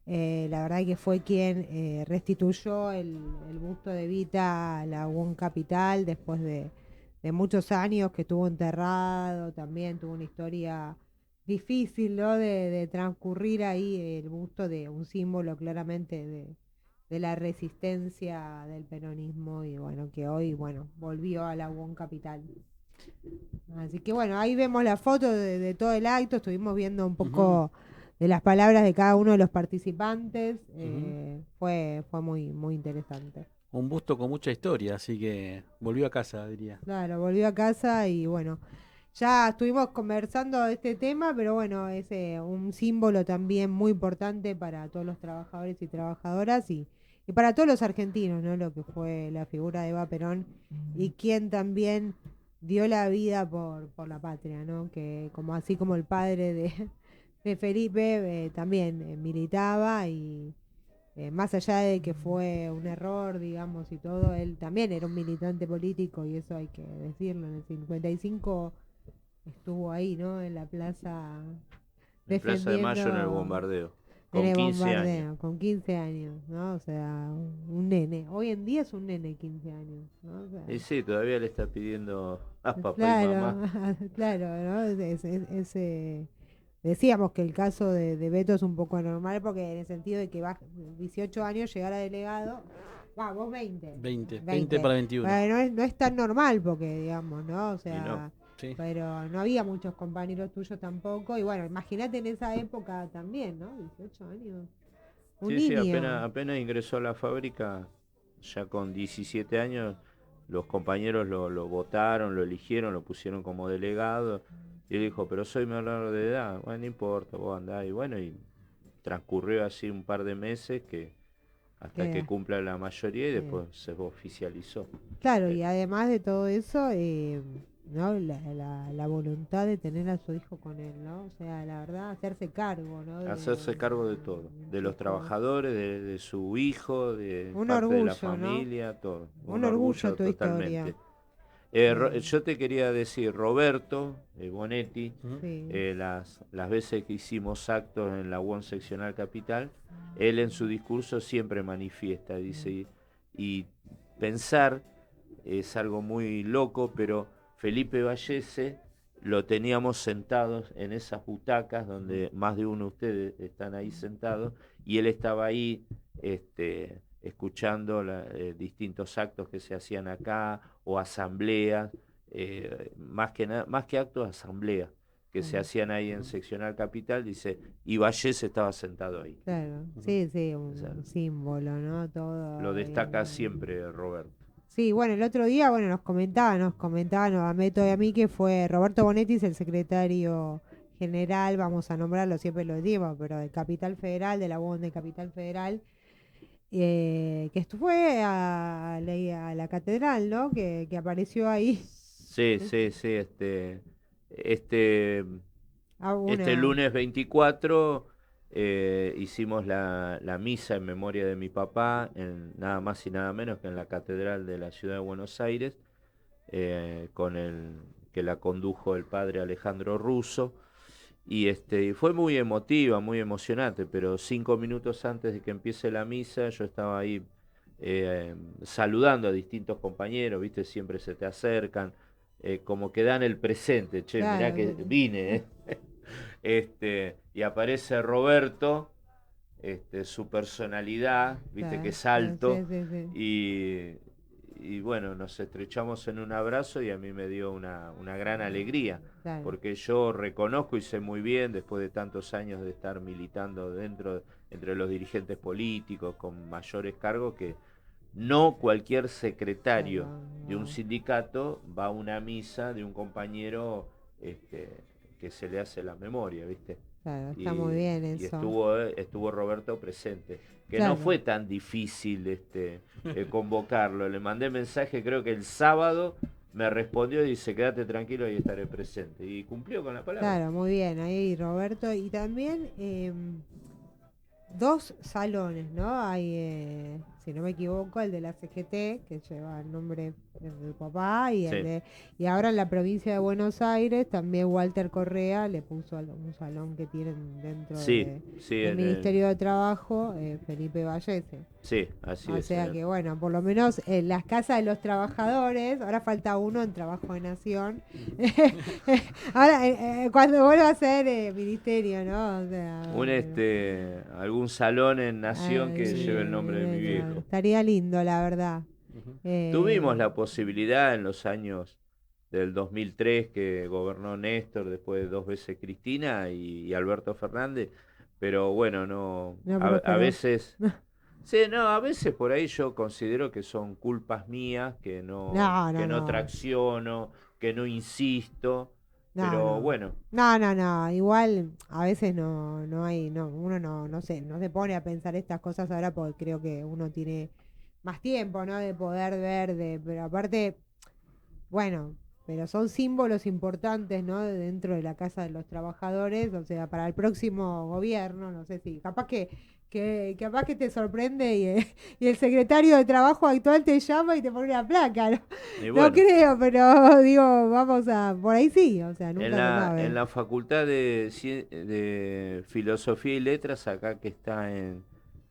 Speaker 2: La verdad que fue quien restituyó el busto de Evita a la UON Capital después de muchos años que estuvo enterrado. También tuvo una historia difícil, ¿no? de transcurrir ahí el busto de un símbolo claramente de la resistencia del peronismo, y bueno, que hoy volvió a la UON Capital. Así que bueno, ahí vemos la foto de todo el acto. Estuvimos viendo un poco de las palabras de cada uno de los participantes. Fue muy, muy interesante.
Speaker 3: Un busto con mucha historia, así que volvió a casa, diría.
Speaker 2: Claro, volvió a casa y bueno, ya estuvimos conversando de este tema, pero bueno, es un símbolo también muy importante para todos los trabajadores y trabajadoras y para todos los argentinos, ¿no? Lo que fue la figura de Eva Perón y quien también dio la vida por la patria, ¿no? Que así como el padre de Felipe también militaba y más allá de que fue un error, digamos, y todo, él también era un militante político y eso hay que decirlo. En el 55 estuvo ahí, ¿no? En la plaza
Speaker 4: Plaza de Mayo en el bombardeo. Con 15 años.
Speaker 2: Con 15 años, ¿no? O sea, un nene. Hoy en día es un nene 15 años, ¿no? O sea,
Speaker 4: y sí, todavía le está pidiendo a papá
Speaker 2: claro,
Speaker 4: y mamá.
Speaker 2: Claro, ¿no? Decíamos que el caso de Beto es un poco anormal porque en el sentido de que va 18 años, llegar a delegado. Vos 20
Speaker 3: para 21.
Speaker 2: Bueno, no es tan normal porque, digamos, ¿no? O sea,
Speaker 4: no.
Speaker 3: Sí.
Speaker 2: Pero no había muchos compañeros tuyos tampoco. Y bueno, imagínate en esa época también, ¿no? 18 años. Un niño.
Speaker 4: Sí, apenas ingresó a la fábrica, ya con 17 años, los compañeros lo votaron, lo eligieron, lo pusieron como delegado. Y él dijo, pero soy menor de edad. Bueno, no importa, vos andás. Y bueno, y transcurrió así un par de meses hasta que cumpla la mayoría y después se oficializó.
Speaker 2: Claro, y además de todo eso, ¿no? La voluntad de tener a su hijo con él, ¿no? O sea, la verdad, hacerse cargo, ¿no?
Speaker 4: Hacerse cargo de todo, de los trabajadores, de su hijo, de
Speaker 2: un
Speaker 4: parte
Speaker 2: orgullo,
Speaker 4: de la familia, ¿no? Todo.
Speaker 2: Un orgullo tu
Speaker 4: totalmente. Yo te quería decir, Roberto Bonetti, las veces que hicimos actos en la UON Seccional Capital, él en su discurso siempre manifiesta, dice, y pensar es algo muy loco, pero Felipe Vallese lo teníamos sentados en esas butacas donde más de uno de ustedes están ahí sentados, y él estaba ahí escuchando distintos actos que se hacían acá, o asambleas, más que actos, asambleas que se hacían ahí en Seccional Capital, dice, y Vallés estaba sentado ahí.
Speaker 2: Claro, sí, un símbolo, ¿no? Todo.
Speaker 4: Lo destaca siempre Roberto.
Speaker 2: Sí, bueno, el otro día, nos comentaban a Beto y a mí que fue Roberto Bonetis, el secretario general, vamos a nombrarlo, siempre lo decimos, pero de Capital Federal, de la UON de Capital Federal, que fue a la catedral, ¿no? Que apareció ahí.
Speaker 4: Sí, este lunes 24 hicimos la misa en memoria de mi papá, nada más y nada menos que en la catedral de la ciudad de Buenos Aires, que la condujo el padre Alejandro Russo, y fue muy emotiva, muy emocionante, pero 5 minutos antes de que empiece la misa yo estaba ahí saludando a distintos compañeros, viste, siempre se te acercan, como que dan el presente, che, claro, mirá que vine, y aparece Roberto, su personalidad, viste, claro, que es alto, sí. Y bueno, nos estrechamos en un abrazo y a mí me dio una gran alegría, claro, porque yo reconozco y sé muy bien, después de tantos años de estar militando entre los dirigentes políticos con mayores cargos, que no cualquier secretario de un sindicato va a una misa de un compañero que se le hace la memoria, ¿viste?
Speaker 2: Claro, está muy bien eso.
Speaker 4: Y estuvo Roberto presente, que claro, no fue tan difícil convocarlo. Le mandé mensaje, creo que el sábado, me respondió y dice, quédate tranquilo y estaré presente. Y cumplió con la palabra.
Speaker 2: Claro, muy bien, ahí Roberto. Y también 2 salones, ¿no? Hay, si no me equivoco, el de la CGT, que lleva el nombre del papá, y sí, y ahora en la provincia de Buenos Aires también Walter Correa le puso un salón que tienen dentro del Ministerio de Trabajo, Felipe Vallese.
Speaker 4: Sí, así es.
Speaker 2: O sea que bueno, por lo menos en las casas de los trabajadores, ahora falta uno en Trabajo de Nación. Ahora, cuando vuelva a ser ministerio, ¿no? O sea,
Speaker 4: algún salón en Nación que lleve el nombre de mi viejo.
Speaker 2: Estaría lindo, la verdad.
Speaker 4: Tuvimos la posibilidad en los años del 2003 que gobernó Néstor, después de 2 veces Cristina y Alberto Fernández, pero bueno, a veces... Sí, a veces por ahí yo considero que son culpas mías, que no tracciono, que no insisto, pero bueno.
Speaker 2: No, igual a veces uno no se pone a pensar estas cosas ahora porque creo que uno tiene más tiempo, ¿no? De poder ver, pero aparte, bueno, pero son símbolos importantes, ¿no? Dentro de la Casa de los Trabajadores, o sea, para el próximo gobierno, no sé si, capaz que te sorprende y el secretario de Trabajo actual te llama y te pone una placa, ¿no? Bueno, no creo, pero digo, por ahí sí, o sea, nunca se sabe.
Speaker 4: En la Facultad de Filosofía y Letras, acá que está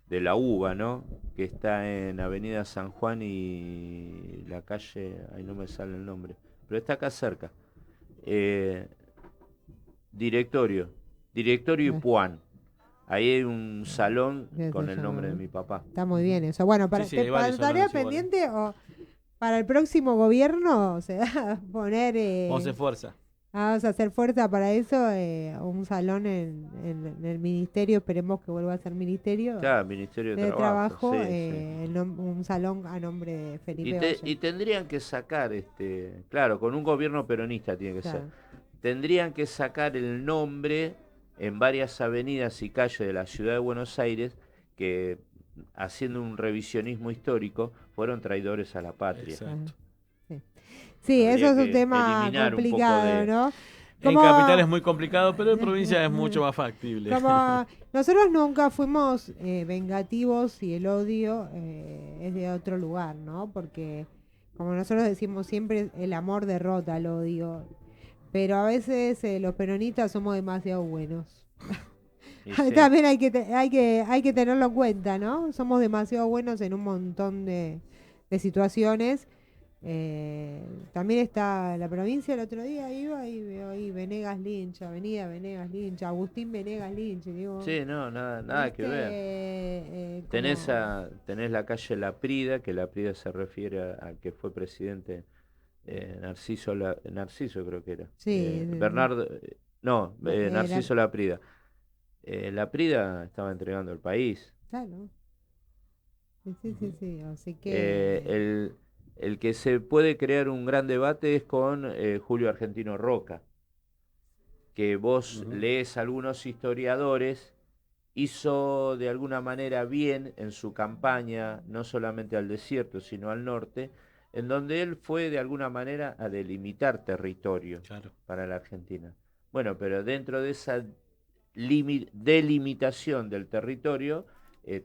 Speaker 4: de la UBA, ¿no? Que está en Avenida San Juan y la calle, ahí no me sale el nombre, pero está acá cerca. Directorio y Puan. Ahí hay un salón con el nombre de mi papá.
Speaker 2: Está muy bien eso. Bueno, para tarea pendiente o para el próximo gobierno, o sea, poner...
Speaker 3: Vamos a hacer fuerza.
Speaker 2: Vamos a hacer fuerza para eso, un salón en el ministerio, esperemos que vuelva a ser ministerio.
Speaker 4: Claro, Ministerio de Trabajo.
Speaker 2: Sí. Un salón a nombre de Felipe Valle.
Speaker 4: Y tendrían que sacar, claro, con un gobierno peronista tiene que ser. Tendrían que sacar el nombre en varias avenidas y calles de la ciudad de Buenos Aires que, haciendo un revisionismo histórico, fueron traidores a la patria.
Speaker 3: Exacto.
Speaker 2: Sí, eso es un tema complicado, ¿no?
Speaker 3: En capital es muy complicado, pero en provincia es mucho más factible.
Speaker 2: Como nosotros nunca fuimos vengativos y el odio es de otro lugar, ¿no? Porque, como nosotros decimos siempre, el amor derrota al odio. Pero a veces los peronistas somos demasiado buenos. Sí. También hay que tenerlo en cuenta, ¿no? Somos demasiado buenos en un montón de situaciones También está la provincia, el otro día iba y veo ahí Venegas Lynch, Avenida Venegas Lynch, Agustín Venegas Lynch. Digo,
Speaker 4: Sí, no, nada que ver. Tenés la calle La Prida, que La Prida se refiere a que fue presidente Narciso creo que era.
Speaker 2: Sí,
Speaker 4: Bernardo, no, Narciso
Speaker 2: la...
Speaker 4: La Prida. La Prida estaba entregando el país.
Speaker 2: Claro. Sí. Así que...
Speaker 4: El que se puede crear un gran debate es con Julio Argentino Roca, que vos lees algunos historiadores, hizo de alguna manera bien en su campaña, no solamente al desierto, sino al norte, en donde él fue de alguna manera a delimitar territorio para la Argentina. Bueno, pero dentro de esa delimitación del territorio,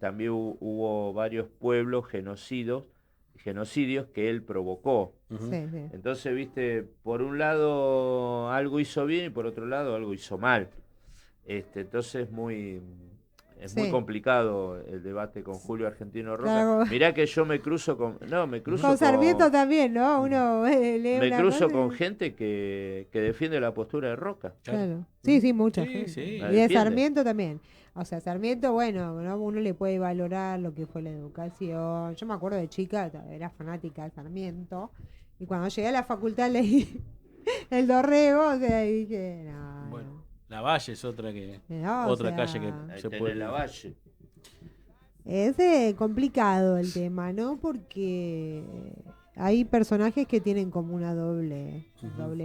Speaker 4: también hubo varios pueblos genocidios que él provocó.
Speaker 2: Sí.
Speaker 4: Entonces, viste, por un lado algo hizo bien y por otro lado algo hizo mal. Entonces es muy complicado el debate con Julio Argentino Roca.
Speaker 2: Claro.
Speaker 4: Mirá que yo me cruzo con
Speaker 2: Sarmiento también, ¿no? Uno lee
Speaker 4: me
Speaker 2: una
Speaker 4: cruzo
Speaker 2: cosa
Speaker 4: con gente que defiende la postura de Roca.
Speaker 2: Claro. Sí, mucha gente.
Speaker 3: Sí.
Speaker 2: Y de Sarmiento también. O sea, Sarmiento, bueno, ¿no? Uno le puede valorar lo que fue la educación. Yo me acuerdo de chica, era fanática de Sarmiento. Y cuando llegué a la facultad leí el Dorrego, o sea, y dije, no.
Speaker 3: Bueno, La Valle es otra calle que
Speaker 4: Ahí
Speaker 3: se
Speaker 4: tenés
Speaker 3: puede...
Speaker 4: La Valle.
Speaker 2: Es complicado el tema, ¿no? Porque hay personajes que tienen como una doble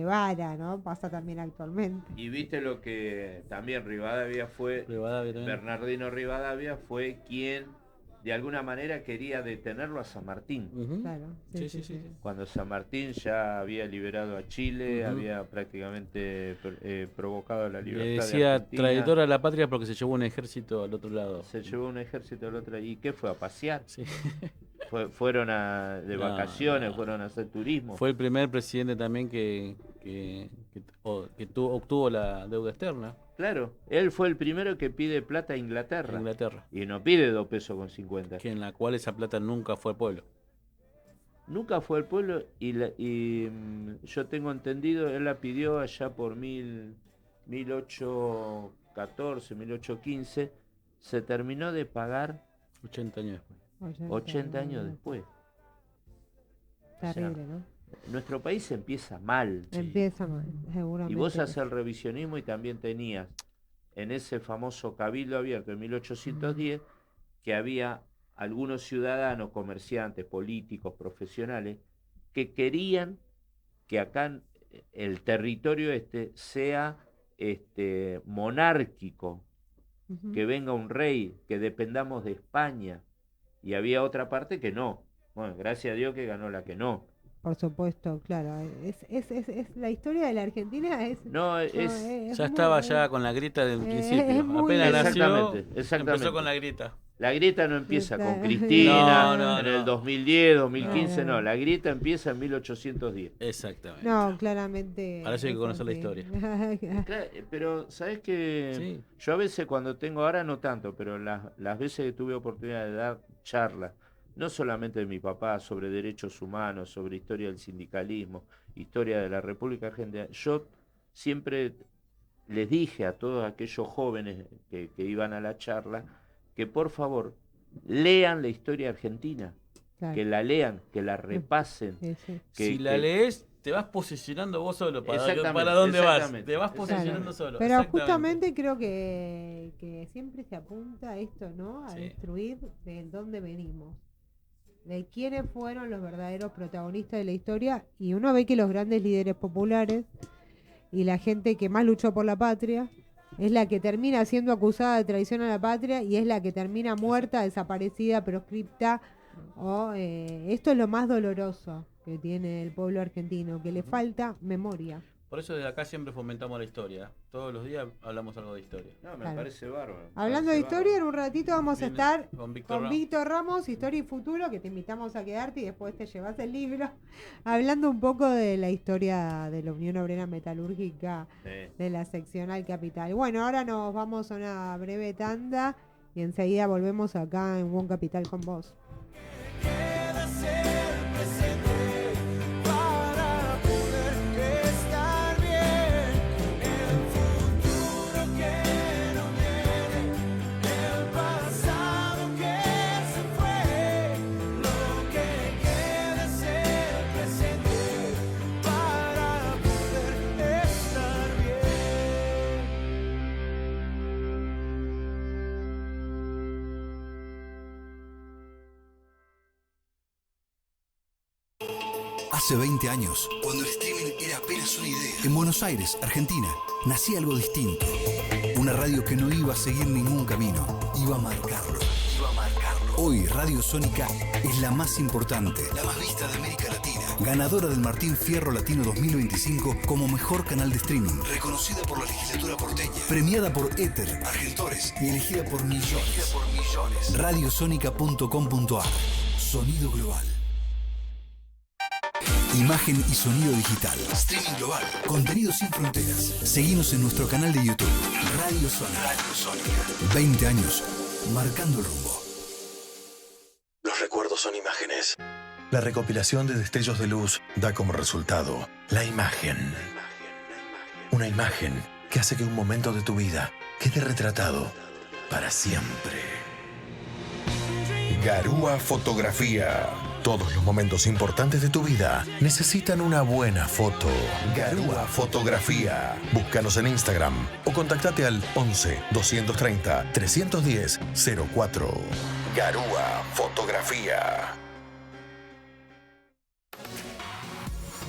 Speaker 2: vara, ¿no? Pasa también actualmente.
Speaker 4: Y viste lo que también Bernardino Rivadavia fue quien de alguna manera quería detenerlo a San Martín.
Speaker 2: Claro. Sí.
Speaker 4: Cuando San Martín ya había liberado a Chile, había prácticamente provocado la libertad.
Speaker 3: Le
Speaker 4: de
Speaker 3: decía
Speaker 4: Argentina.
Speaker 3: traidor a la patria porque se llevó un ejército al otro lado.
Speaker 4: Se llevó un ejército al otro. ¿Y qué fue? ¿A pasear?
Speaker 3: Sí.
Speaker 4: Fueron de vacaciones, fueron a hacer turismo.
Speaker 3: Fue el primer presidente también que obtuvo la deuda externa.
Speaker 4: Claro, él fue el primero que pide plata a Inglaterra. Y no pide 2 pesos con 50.
Speaker 3: Que en la cual esa plata nunca fue al pueblo.
Speaker 4: Nunca fue al pueblo y yo tengo entendido, él la pidió allá por 1814, 1815. Se terminó de pagar
Speaker 3: 80 años después.
Speaker 4: 80 años después.
Speaker 2: Terrible, ¿no?
Speaker 4: Nuestro país empieza mal.
Speaker 2: Empieza mal, seguramente.
Speaker 4: Y vos haces el revisionismo y también tenías en ese famoso Cabildo Abierto de 1810 que había algunos ciudadanos, comerciantes, políticos, profesionales, que querían que acá el territorio sea monárquico, que venga un rey, que dependamos de España. Y había otra parte que no. Bueno, gracias a Dios que ganó la que no.
Speaker 2: Por supuesto, claro. Es la historia de la Argentina
Speaker 3: ya estaba ya con la grieta del principio. Apenas nació, empezó con la grieta.
Speaker 4: La grieta no empieza con Cristina en el 2010, 2015, no. La grieta empieza en 1810.
Speaker 3: Exactamente.
Speaker 2: No, claramente.
Speaker 3: Ahora sí hay que conocer la historia.
Speaker 4: Claro, pero, ¿sabes qué? Sí. Yo a veces cuando tengo, ahora no tanto, pero las veces que tuve oportunidad de dar charlas, no solamente de mi papá, sobre derechos humanos, sobre historia del sindicalismo, historia de la República Argentina, yo siempre les dije a todos aquellos jóvenes que iban a la charla que por favor lean la historia argentina, claro. Que la lean, que la repasen.
Speaker 2: Sí.
Speaker 3: Si la lees, te vas posicionando vos solo para dónde vas, te vas posicionando solo.
Speaker 2: Pero justamente creo que siempre se apunta a esto, ¿no? A destruir de dónde venimos, de quiénes fueron los verdaderos protagonistas de la historia, y uno ve que los grandes líderes populares y la gente que más luchó por la patria es la que termina siendo acusada de traición a la patria y es la que termina muerta, desaparecida, proscripta. Esto es lo más doloroso que tiene el pueblo argentino, que le falta memoria.
Speaker 3: Por eso desde acá siempre fomentamos la historia. Todos los días hablamos algo de historia.
Speaker 4: No, me parece bárbaro.
Speaker 2: Hablando de historia, en un ratito vamos a estar
Speaker 3: con
Speaker 2: Víctor Ramos, Historia y Futuro, que te invitamos a quedarte y después te llevas el libro, hablando un poco de la historia de la Unión Obrera Metalúrgica de la seccional Capital. Bueno, ahora nos vamos a una breve tanda y enseguida volvemos acá en WOM Capital con vos.
Speaker 15: Queda ser presente. Hace 20 años, cuando el streaming era apenas una idea, en Buenos Aires, Argentina, nacía algo distinto. Una radio que no iba a seguir ningún camino, iba a marcarlo. Hoy Radio Sónica es la más importante, la más vista de América Latina. Ganadora del Martín Fierro Latino 2025 como mejor canal de streaming. Reconocida por la legislatura porteña. Premiada por Éter, Argentores y elegida por millones. Radiosónica.com.ar. Sonido global. Imagen y sonido digital. Streaming global. Contenido sin fronteras. Seguinos en nuestro canal de YouTube. Radio Sónica. 20 años. Marcando el rumbo.
Speaker 1: Los recuerdos son imágenes. La recopilación de destellos de luz da como resultado la imagen. Una imagen que hace que un momento de tu vida quede retratado para siempre. Garúa Fotografía. Todos los momentos importantes de tu vida necesitan una buena foto. Garúa Fotografía. Búscanos en Instagram o contactate al 11 230 310 04. Garúa Fotografía.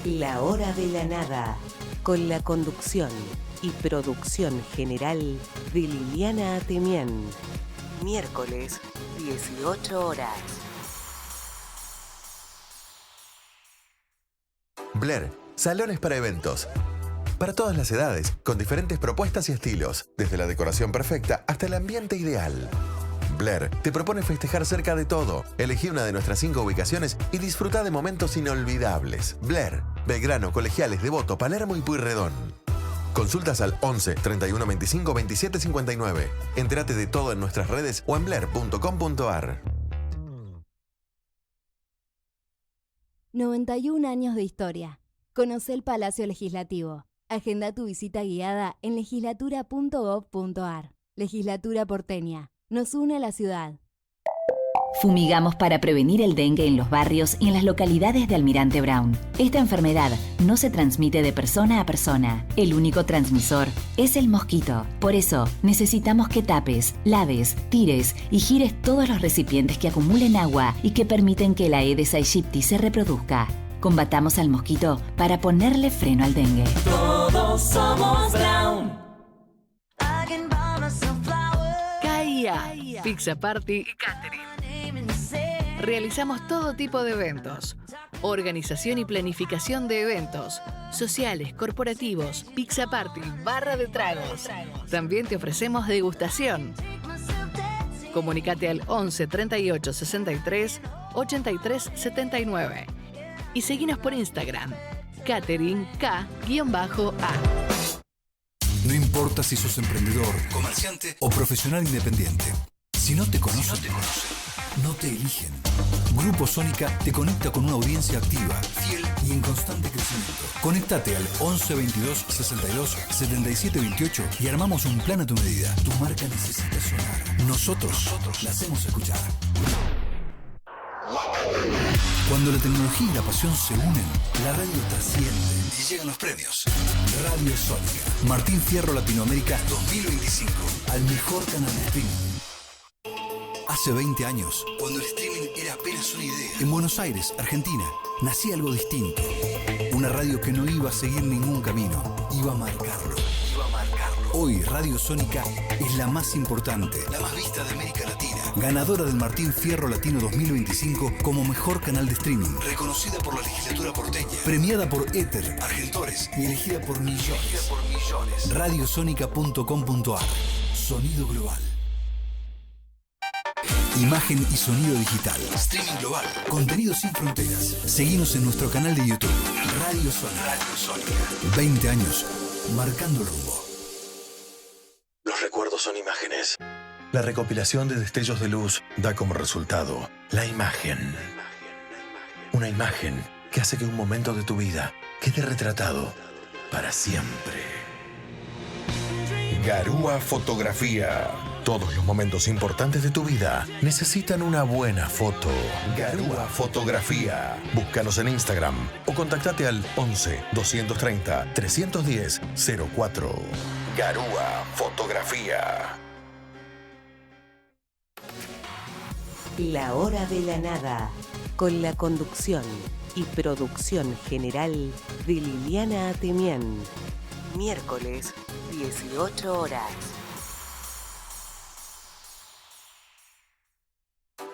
Speaker 16: La Hora de la Nada, con la conducción y producción general de Liliana Atemian. Miércoles, 18 horas.
Speaker 1: Blair, salones para eventos. Para todas las edades, con diferentes propuestas y estilos, desde la decoración perfecta hasta el ambiente ideal. Blair te propone festejar cerca de todo. Elegí una de nuestras 5 ubicaciones y disfruta de momentos inolvidables. Blair, Belgrano, Colegiales, Devoto, Palermo y Pueyrredón. Consultas al 11 31 25 27 59. Entérate de todo en nuestras redes o en blair.com.ar.
Speaker 17: 91 años de historia. Conoce el Palacio Legislativo. Agenda tu visita guiada en legislatura.gov.ar. Legislatura porteña. Nos une a la ciudad.
Speaker 18: Fumigamos para prevenir el dengue en los barrios y en las localidades de Almirante Brown. Esta enfermedad no se transmite de persona a persona. El único transmisor es el mosquito. Por eso, necesitamos que tapes, laves, tires y gires todos los recipientes que acumulen agua y que permiten que el Aedes aegypti se reproduzca. Combatamos al mosquito para ponerle freno al dengue.
Speaker 14: Todos somos Brown.
Speaker 19: KIA, Pizza Party y Catering. Realizamos todo tipo de eventos. Organización y planificación de eventos sociales, corporativos, pizza party, barra de tragos. También te ofrecemos degustación. Comunicate al 11 38 63 83 79 y seguinos por Instagram, Catering K-A.
Speaker 15: No importa si sos emprendedor, comerciante o profesional independiente. Si no te conocen, no te eligen. Grupo Sónica te conecta con una audiencia activa, fiel y en constante crecimiento. Conéctate al 11 22 62 77 28 y armamos un plan a tu medida. Tu marca necesita sonar. Nosotros la hacemos escuchar. Cuando la tecnología y la pasión se unen, la radio trasciende y llegan los premios. Radio Sónica, Martín Fierro Latinoamérica 2025, al mejor canal de streaming. Hace 20 años, cuando el streaming era apenas una idea, en Buenos Aires, Argentina, nacía algo distinto. Una radio que no iba a seguir ningún camino, iba a marcarlo. Hoy Radio Sónica es la más importante, la más vista de América Latina. Ganadora del Martín Fierro Latino 2025 como mejor canal de streaming. Reconocida por la legislatura porteña. Premiada por Éter, Argentores y elegida por millones. Radiosónica.com.ar. Sonido global. Imagen y sonido digital. Streaming global. Contenido sin fronteras. Seguinos en nuestro canal de YouTube. Radio Sónica. 20 años. Marcando el rumbo. Los recuerdos son imágenes. La recopilación de destellos de luz da como resultado la imagen. Una imagen que hace que un momento de tu vida quede retratado para siempre. Garúa Fotografía. Todos los momentos importantes de tu vida necesitan una buena foto. Garúa Fotografía. Búscanos en Instagram o contactate al 11 230 310 04. Garúa Fotografía.
Speaker 16: La Hora de la Nada, con la conducción y producción general de Liliana Atemian. Miércoles, 18 horas.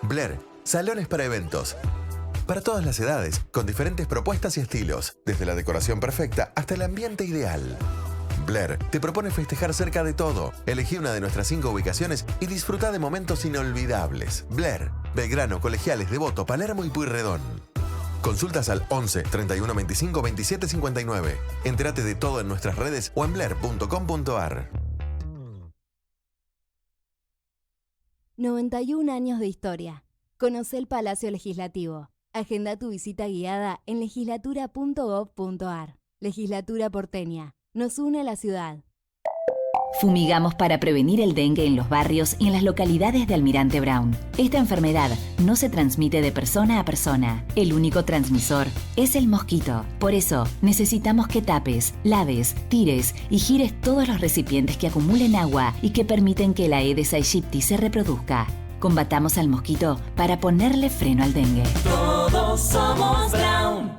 Speaker 1: Blair, salones para eventos. Para todas las edades, con diferentes propuestas y estilos, desde la decoración perfecta hasta el ambiente ideal. Blair te propone festejar cerca de todo. Elegí una de nuestras 5 ubicaciones y disfruta de momentos inolvidables. Blair, Belgrano, Colegiales, Devoto, Palermo y Pueyrredón. Consultas al 11 31 25 27 59. Entérate de todo en nuestras redes o en blair.com.ar.
Speaker 17: 91 años de historia. Conoce el Palacio Legislativo. Agenda tu visita guiada en legislatura.gov.ar. Legislatura porteña. Nos une a la ciudad.
Speaker 18: Fumigamos para prevenir el dengue en los barrios y en las localidades de Almirante Brown. Esta enfermedad no se transmite de persona a persona. El único transmisor es el mosquito. Por eso, necesitamos que tapes, laves, tires y gires todos los recipientes que acumulen agua y que permiten que la Aedes aegypti se reproduzca. Combatamos al mosquito para ponerle freno al dengue.
Speaker 14: Todos somos Brown.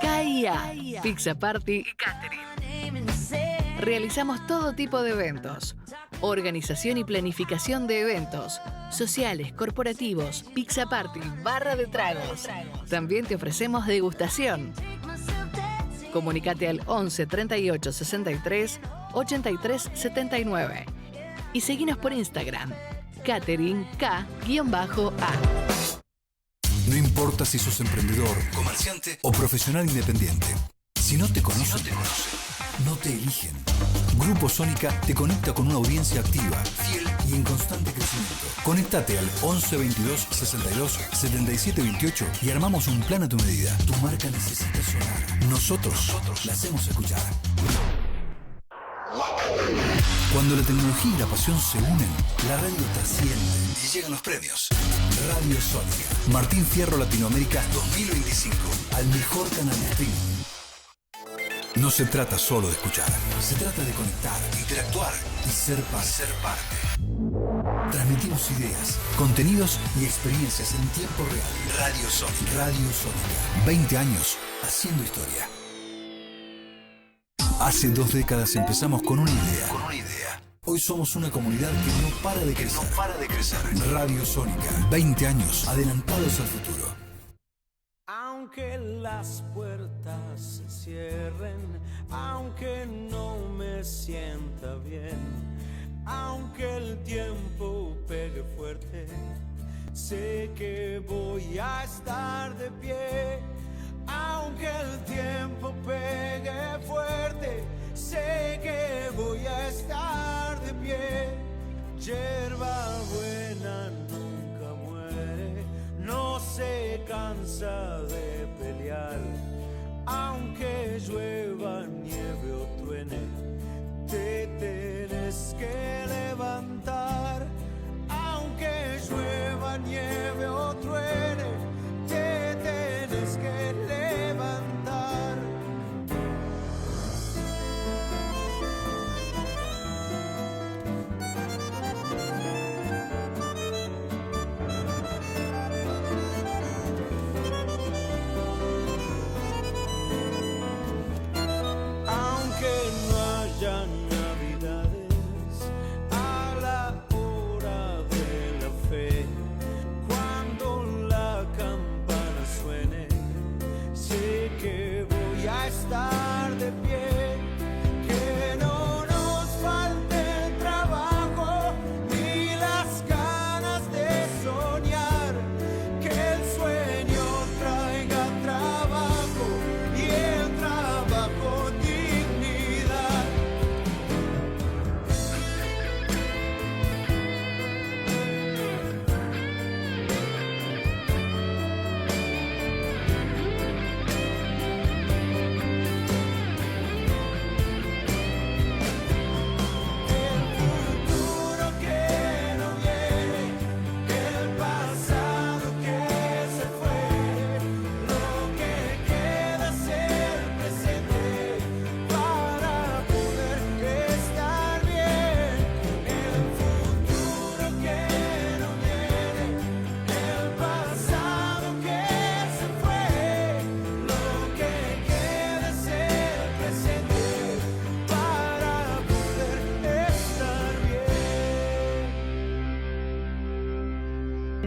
Speaker 19: CAIA, Pizza Party y Catering. Realizamos todo tipo de eventos. Organización y planificación de eventos sociales, corporativos, pizza party, barra de tragos. También te ofrecemos degustación. Comunicate al 11 38 63 83 79 y seguinos por Instagram, Catering K-A.
Speaker 15: No importa si sos emprendedor, comerciante o profesional independiente. Si no te conocen, no te eligen. Grupo Sónica te conecta con una audiencia activa, fiel y en constante crecimiento. Conéctate al 11 22 62 77 28 y armamos un plan a tu medida. Tu marca necesita sonar. Nosotros la hacemos escuchar. Cuando la tecnología y la pasión se unen, la radio trasciende y llegan los premios. Radio Sónica. Martín Fierro Latinoamérica 2025. Al mejor canal de streaming. No se trata solo de escuchar. Se trata de conectar, interactuar y ser parte. Transmitimos ideas, contenidos y experiencias en tiempo real. Radio Sónica. Radio Sónica. 20 años haciendo historia. Hace 2 décadas empezamos con una idea. Hoy somos una comunidad que no para de crecer. Radio Sónica. 20 años adelantados al futuro.
Speaker 14: Aunque las puertas se cierren, aunque no me sienta bien, aunque el tiempo pegue fuerte, sé que voy a estar de pie. Aunque el tiempo pegue fuerte, sé que voy a estar de pie. Yerba buena nunca muere, no se cansa de pelear. Aunque llueva, nieve o truene, te tenés que levantar. Aunque llueva, nieve o truene, te tenés que levantar. Aunque no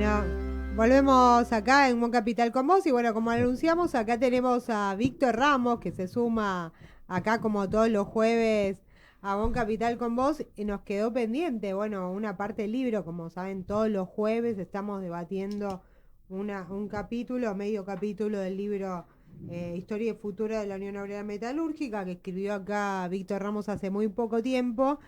Speaker 2: Bueno, volvemos acá en One Capital con vos y bueno, como anunciamos, acá tenemos a Víctor Ramos que se suma acá como todos los jueves a One Capital con vos y nos quedó pendiente, bueno, una parte del libro, como saben, todos los jueves estamos debatiendo un capítulo, medio capítulo del libro Historia y Futuro de la Unión Obrera Metalúrgica, que escribió acá Víctor Ramos hace muy poco tiempo.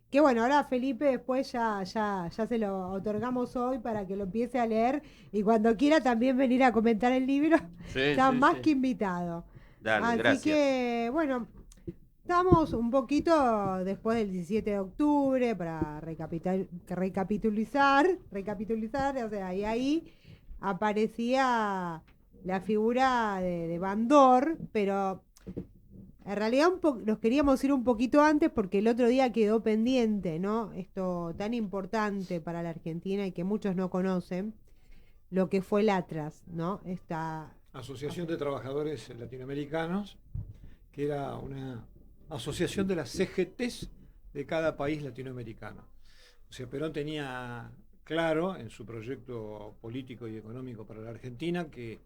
Speaker 2: Que bueno, ahora Felipe después ya se lo otorgamos hoy para que lo empiece a leer y cuando quiera también venir a comentar el libro, está más que invitado.
Speaker 4: Dale,
Speaker 2: así
Speaker 4: gracias.
Speaker 2: que bueno, estamos un poquito después del 17 de octubre para recapitulizar, o sea, y ahí aparecía la figura de Bandor, pero en realidad nos queríamos ir un poquito antes porque el otro día quedó pendiente, ¿no? Esto tan importante para la Argentina y que muchos no conocen, lo que fue el ATRAS, ¿no? Esta
Speaker 12: Asociación de Trabajadores Latinoamericanos, que era una asociación de las CGTs de cada país latinoamericano. O sea, Perón tenía claro en su proyecto político y económico para la Argentina que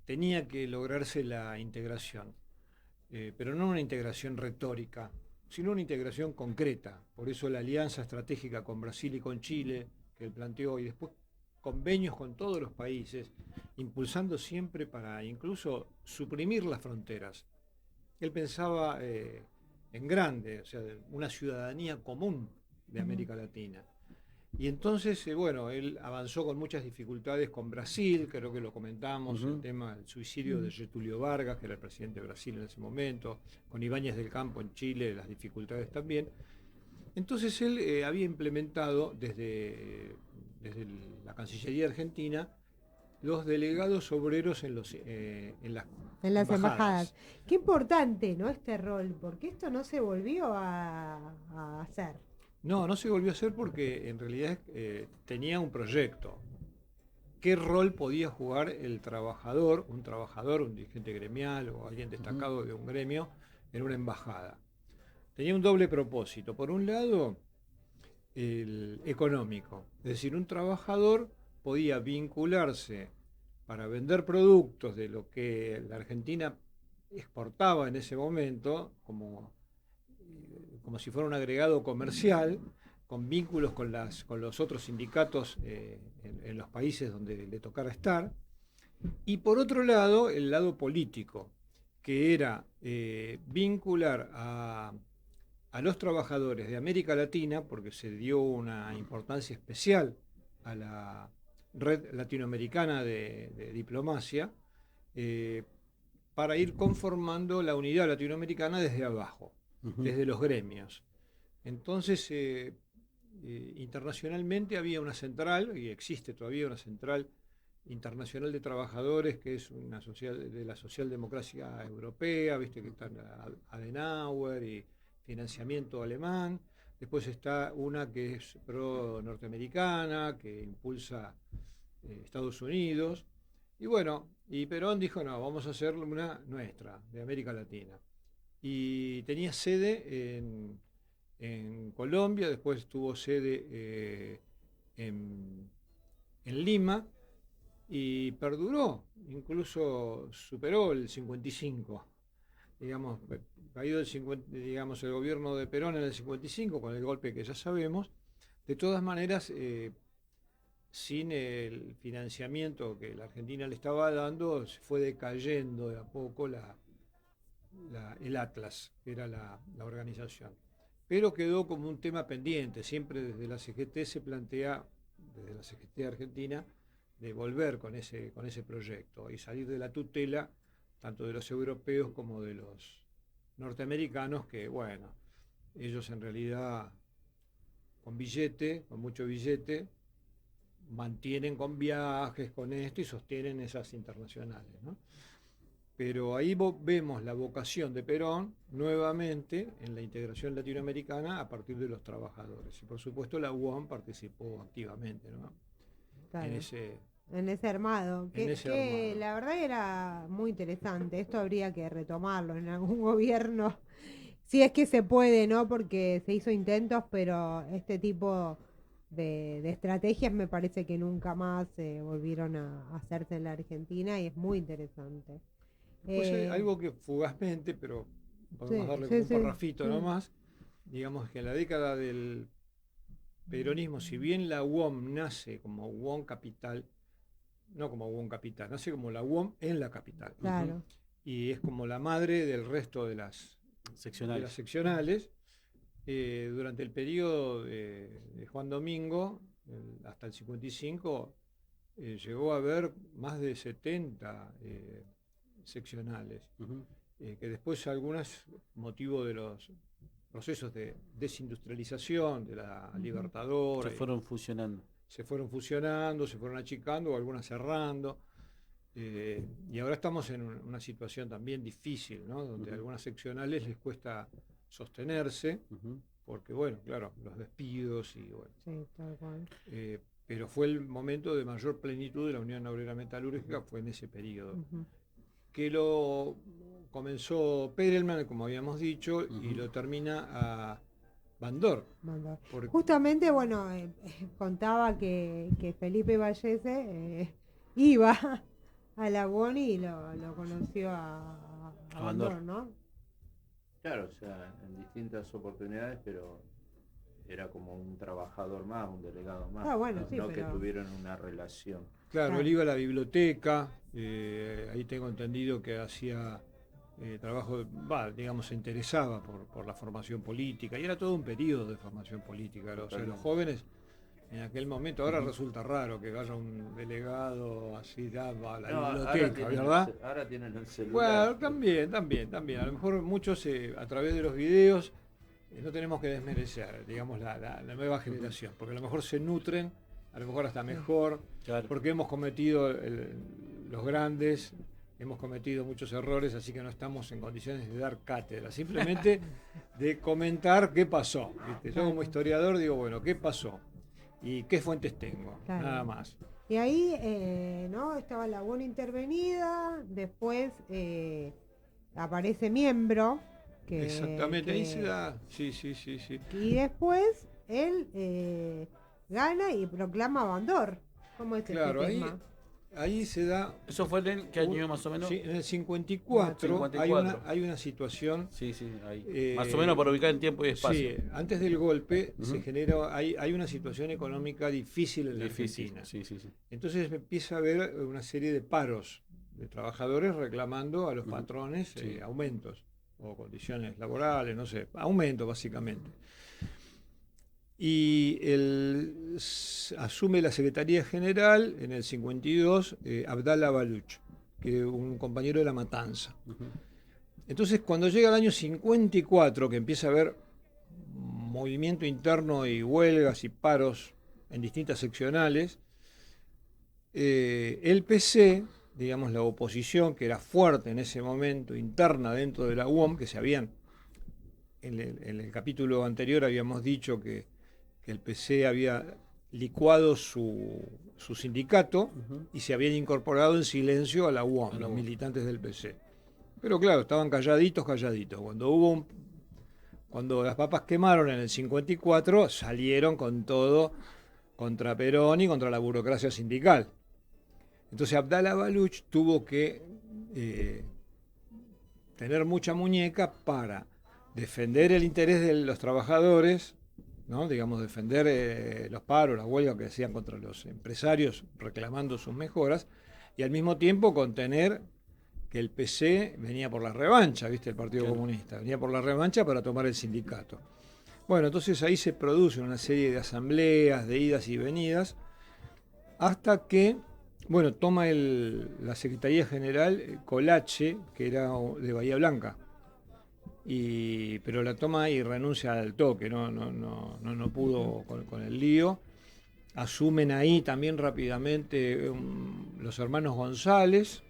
Speaker 12: tenía que lograrse la integración. Pero no una integración retórica, sino una integración concreta. Por eso la alianza estratégica con Brasil y con Chile, que él planteó, y después convenios con todos los países, impulsando siempre para incluso suprimir las fronteras. Él pensaba en grande, o sea, una ciudadanía común de América Latina. Y entonces, bueno, él avanzó con muchas dificultades con Brasil, creo que lo comentamos, el tema del suicidio de Getúlio Vargas, que era el presidente de Brasil en ese momento, con Ibáñez del Campo en Chile, las dificultades también. Entonces él había implementado desde la Cancillería Argentina los delegados obreros en las embajadas.
Speaker 2: Qué importante, ¿no? Este rol, porque esto no se volvió a hacer.
Speaker 12: No se volvió a hacer porque en realidad tenía un proyecto. ¿Qué rol podía jugar el trabajador, un dirigente gremial o alguien destacado de un gremio en una embajada? Tenía un doble propósito. Por un lado, el económico. Es decir, un trabajador podía vincularse para vender productos de lo que la Argentina exportaba en ese momento, como si fuera un agregado comercial, con vínculos con los otros sindicatos en los países donde le tocara estar. Y por otro lado, el lado político, que era vincular a los trabajadores de América Latina, porque se dio una importancia especial a la red latinoamericana de diplomacia, para ir conformando la unidad latinoamericana desde abajo, desde los gremios. Entonces, internacionalmente había una central, y existe todavía una central internacional de trabajadores, que es una de la socialdemocracia europea, viste que están Adenauer y financiamiento alemán. Después está una que es pro-norteamericana, que impulsa Estados Unidos. Y bueno, y Perón dijo, no, vamos a hacer una nuestra, de América Latina. Y tenía sede en Colombia, después tuvo sede en Lima, y perduró, incluso superó el 55. Digamos, caído el gobierno de Perón en el 55, con el golpe que ya sabemos. De todas maneras, sin el financiamiento que la Argentina le estaba dando, se fue decayendo de a poco el Atlas, que era la organización. Pero quedó como un tema pendiente. Siempre desde la CGT se plantea, desde la CGT Argentina, de volver con ese proyecto y salir de la tutela tanto de los europeos como de los norteamericanos, que bueno, ellos en realidad con mucho billete, mantienen con viajes, con esto, y sostienen esas internacionales, ¿no? Pero ahí vemos la vocación de Perón nuevamente en la integración latinoamericana a partir de los trabajadores. Y por supuesto la UOM participó activamente, ¿no?
Speaker 2: Claro.
Speaker 12: En ese
Speaker 2: armado, que la verdad era muy interesante. Esto habría que retomarlo en algún gobierno, si es que se puede, ¿no? Porque se hizo intentos, pero este tipo de estrategias me parece que nunca más volvieron a hacerse en la Argentina y es muy interesante.
Speaker 12: Pues algo que fugazmente, pero podemos darle como un parrafito nomás, digamos que en la década del peronismo, si bien la UOM nace como UOM capital, no como UOM capital, nace como la UOM en la capital.
Speaker 2: Claro.
Speaker 12: Y es como la madre del resto de las seccionales. Durante el periodo de Juan Domingo, hasta el 55, llegó a haber más de 70 seccionales, que después algunas, motivo de los procesos de desindustrialización de la Libertadora,
Speaker 3: se fueron fusionando.
Speaker 12: Se fueron achicando, o algunas cerrando. Y ahora estamos en una situación también difícil, ¿no? Donde a algunas seccionales les cuesta sostenerse, porque, bueno, claro, los despidos y bueno.
Speaker 2: Sí, tal cual.
Speaker 12: Pero fue el momento de mayor plenitud de la Unión Obrera Metalúrgica, fue en ese periodo. Que lo comenzó Perelman, como habíamos dicho, y lo termina a Bandor.
Speaker 2: Justamente, bueno, contaba que Felipe Vallese iba a la UON y lo conoció a Bandor, ¿no?
Speaker 4: Claro, o sea, en distintas oportunidades, pero era como un trabajador más, un delegado más.
Speaker 2: Bueno,
Speaker 4: no que tuvieron una relación.
Speaker 12: Claro, él iba a la biblioteca, ahí tengo entendido que hacía trabajo, digamos, se interesaba por la formación política, y era todo un periodo de formación política. O sea, los jóvenes en aquel momento, ahora resulta raro que vaya un delegado así a la biblioteca, ¿verdad?
Speaker 4: Ahora tienen el celular.
Speaker 12: Bueno, también. A lo mejor muchos a través de los videos, no tenemos que desmerecer, digamos, la nueva generación, porque a lo mejor se nutren, a lo mejor hasta mejor, porque hemos cometido, los grandes, hemos cometido muchos errores, así que no estamos en condiciones de dar cátedra, simplemente de comentar qué pasó, ¿viste? Yo como historiador digo, bueno, ¿qué pasó? ¿Y qué fuentes tengo?
Speaker 2: Claro.
Speaker 12: Nada más.
Speaker 2: Y ahí, ¿no? Estaba la UON intervenida, después aparece Miembro.
Speaker 12: Exactamente, ahí se da, sí.
Speaker 2: Y después él gana y proclama Bandor. ¿Cómo es
Speaker 12: claro, ahí se da...
Speaker 3: ¿Eso fue en qué año más o menos?
Speaker 12: Sí, en el 54, hay una situación...
Speaker 3: Sí, ahí. Más o menos para ubicar en tiempo y espacio.
Speaker 12: Sí, antes del golpe se genera, hay una situación económica difícil en la Argentina.
Speaker 3: Sí.
Speaker 12: Entonces empieza a haber una serie de paros de trabajadores reclamando a los patrones aumentos o condiciones laborales, no sé, aumento básicamente. Y asume la Secretaría General en el 52 Abdallah Baluch, que es un compañero de La Matanza. Entonces, cuando llega el año 54, que empieza a haber movimiento interno y huelgas y paros en distintas seccionales, el PC, digamos la oposición, que era fuerte en ese momento, interna dentro de la UOM, que se habían, en el capítulo anterior habíamos dicho que el PC había licuado su sindicato y se habían incorporado en silencio a la UOM, los militantes del PC. Pero claro, estaban calladitos. Cuando las papas quemaron en el 54, salieron con todo contra Perón y contra la burocracia sindical. Entonces Abdallah Baluch tuvo que tener mucha muñeca para defender el interés de los trabajadores, ¿no? Digamos, defender los paros, las huelgas que hacían contra los empresarios reclamando sus mejoras, y al mismo tiempo contener que el PC venía por la revancha, ¿viste? El Partido Comunista venía por la revancha para tomar el sindicato. Bueno, entonces ahí se produce una serie de asambleas, de idas y venidas, hasta que, bueno, toma la Secretaría General Colache, que era de Bahía Blanca, pero la toma y renuncia al toque, no pudo con el lío. Asumen ahí también rápidamente los hermanos González,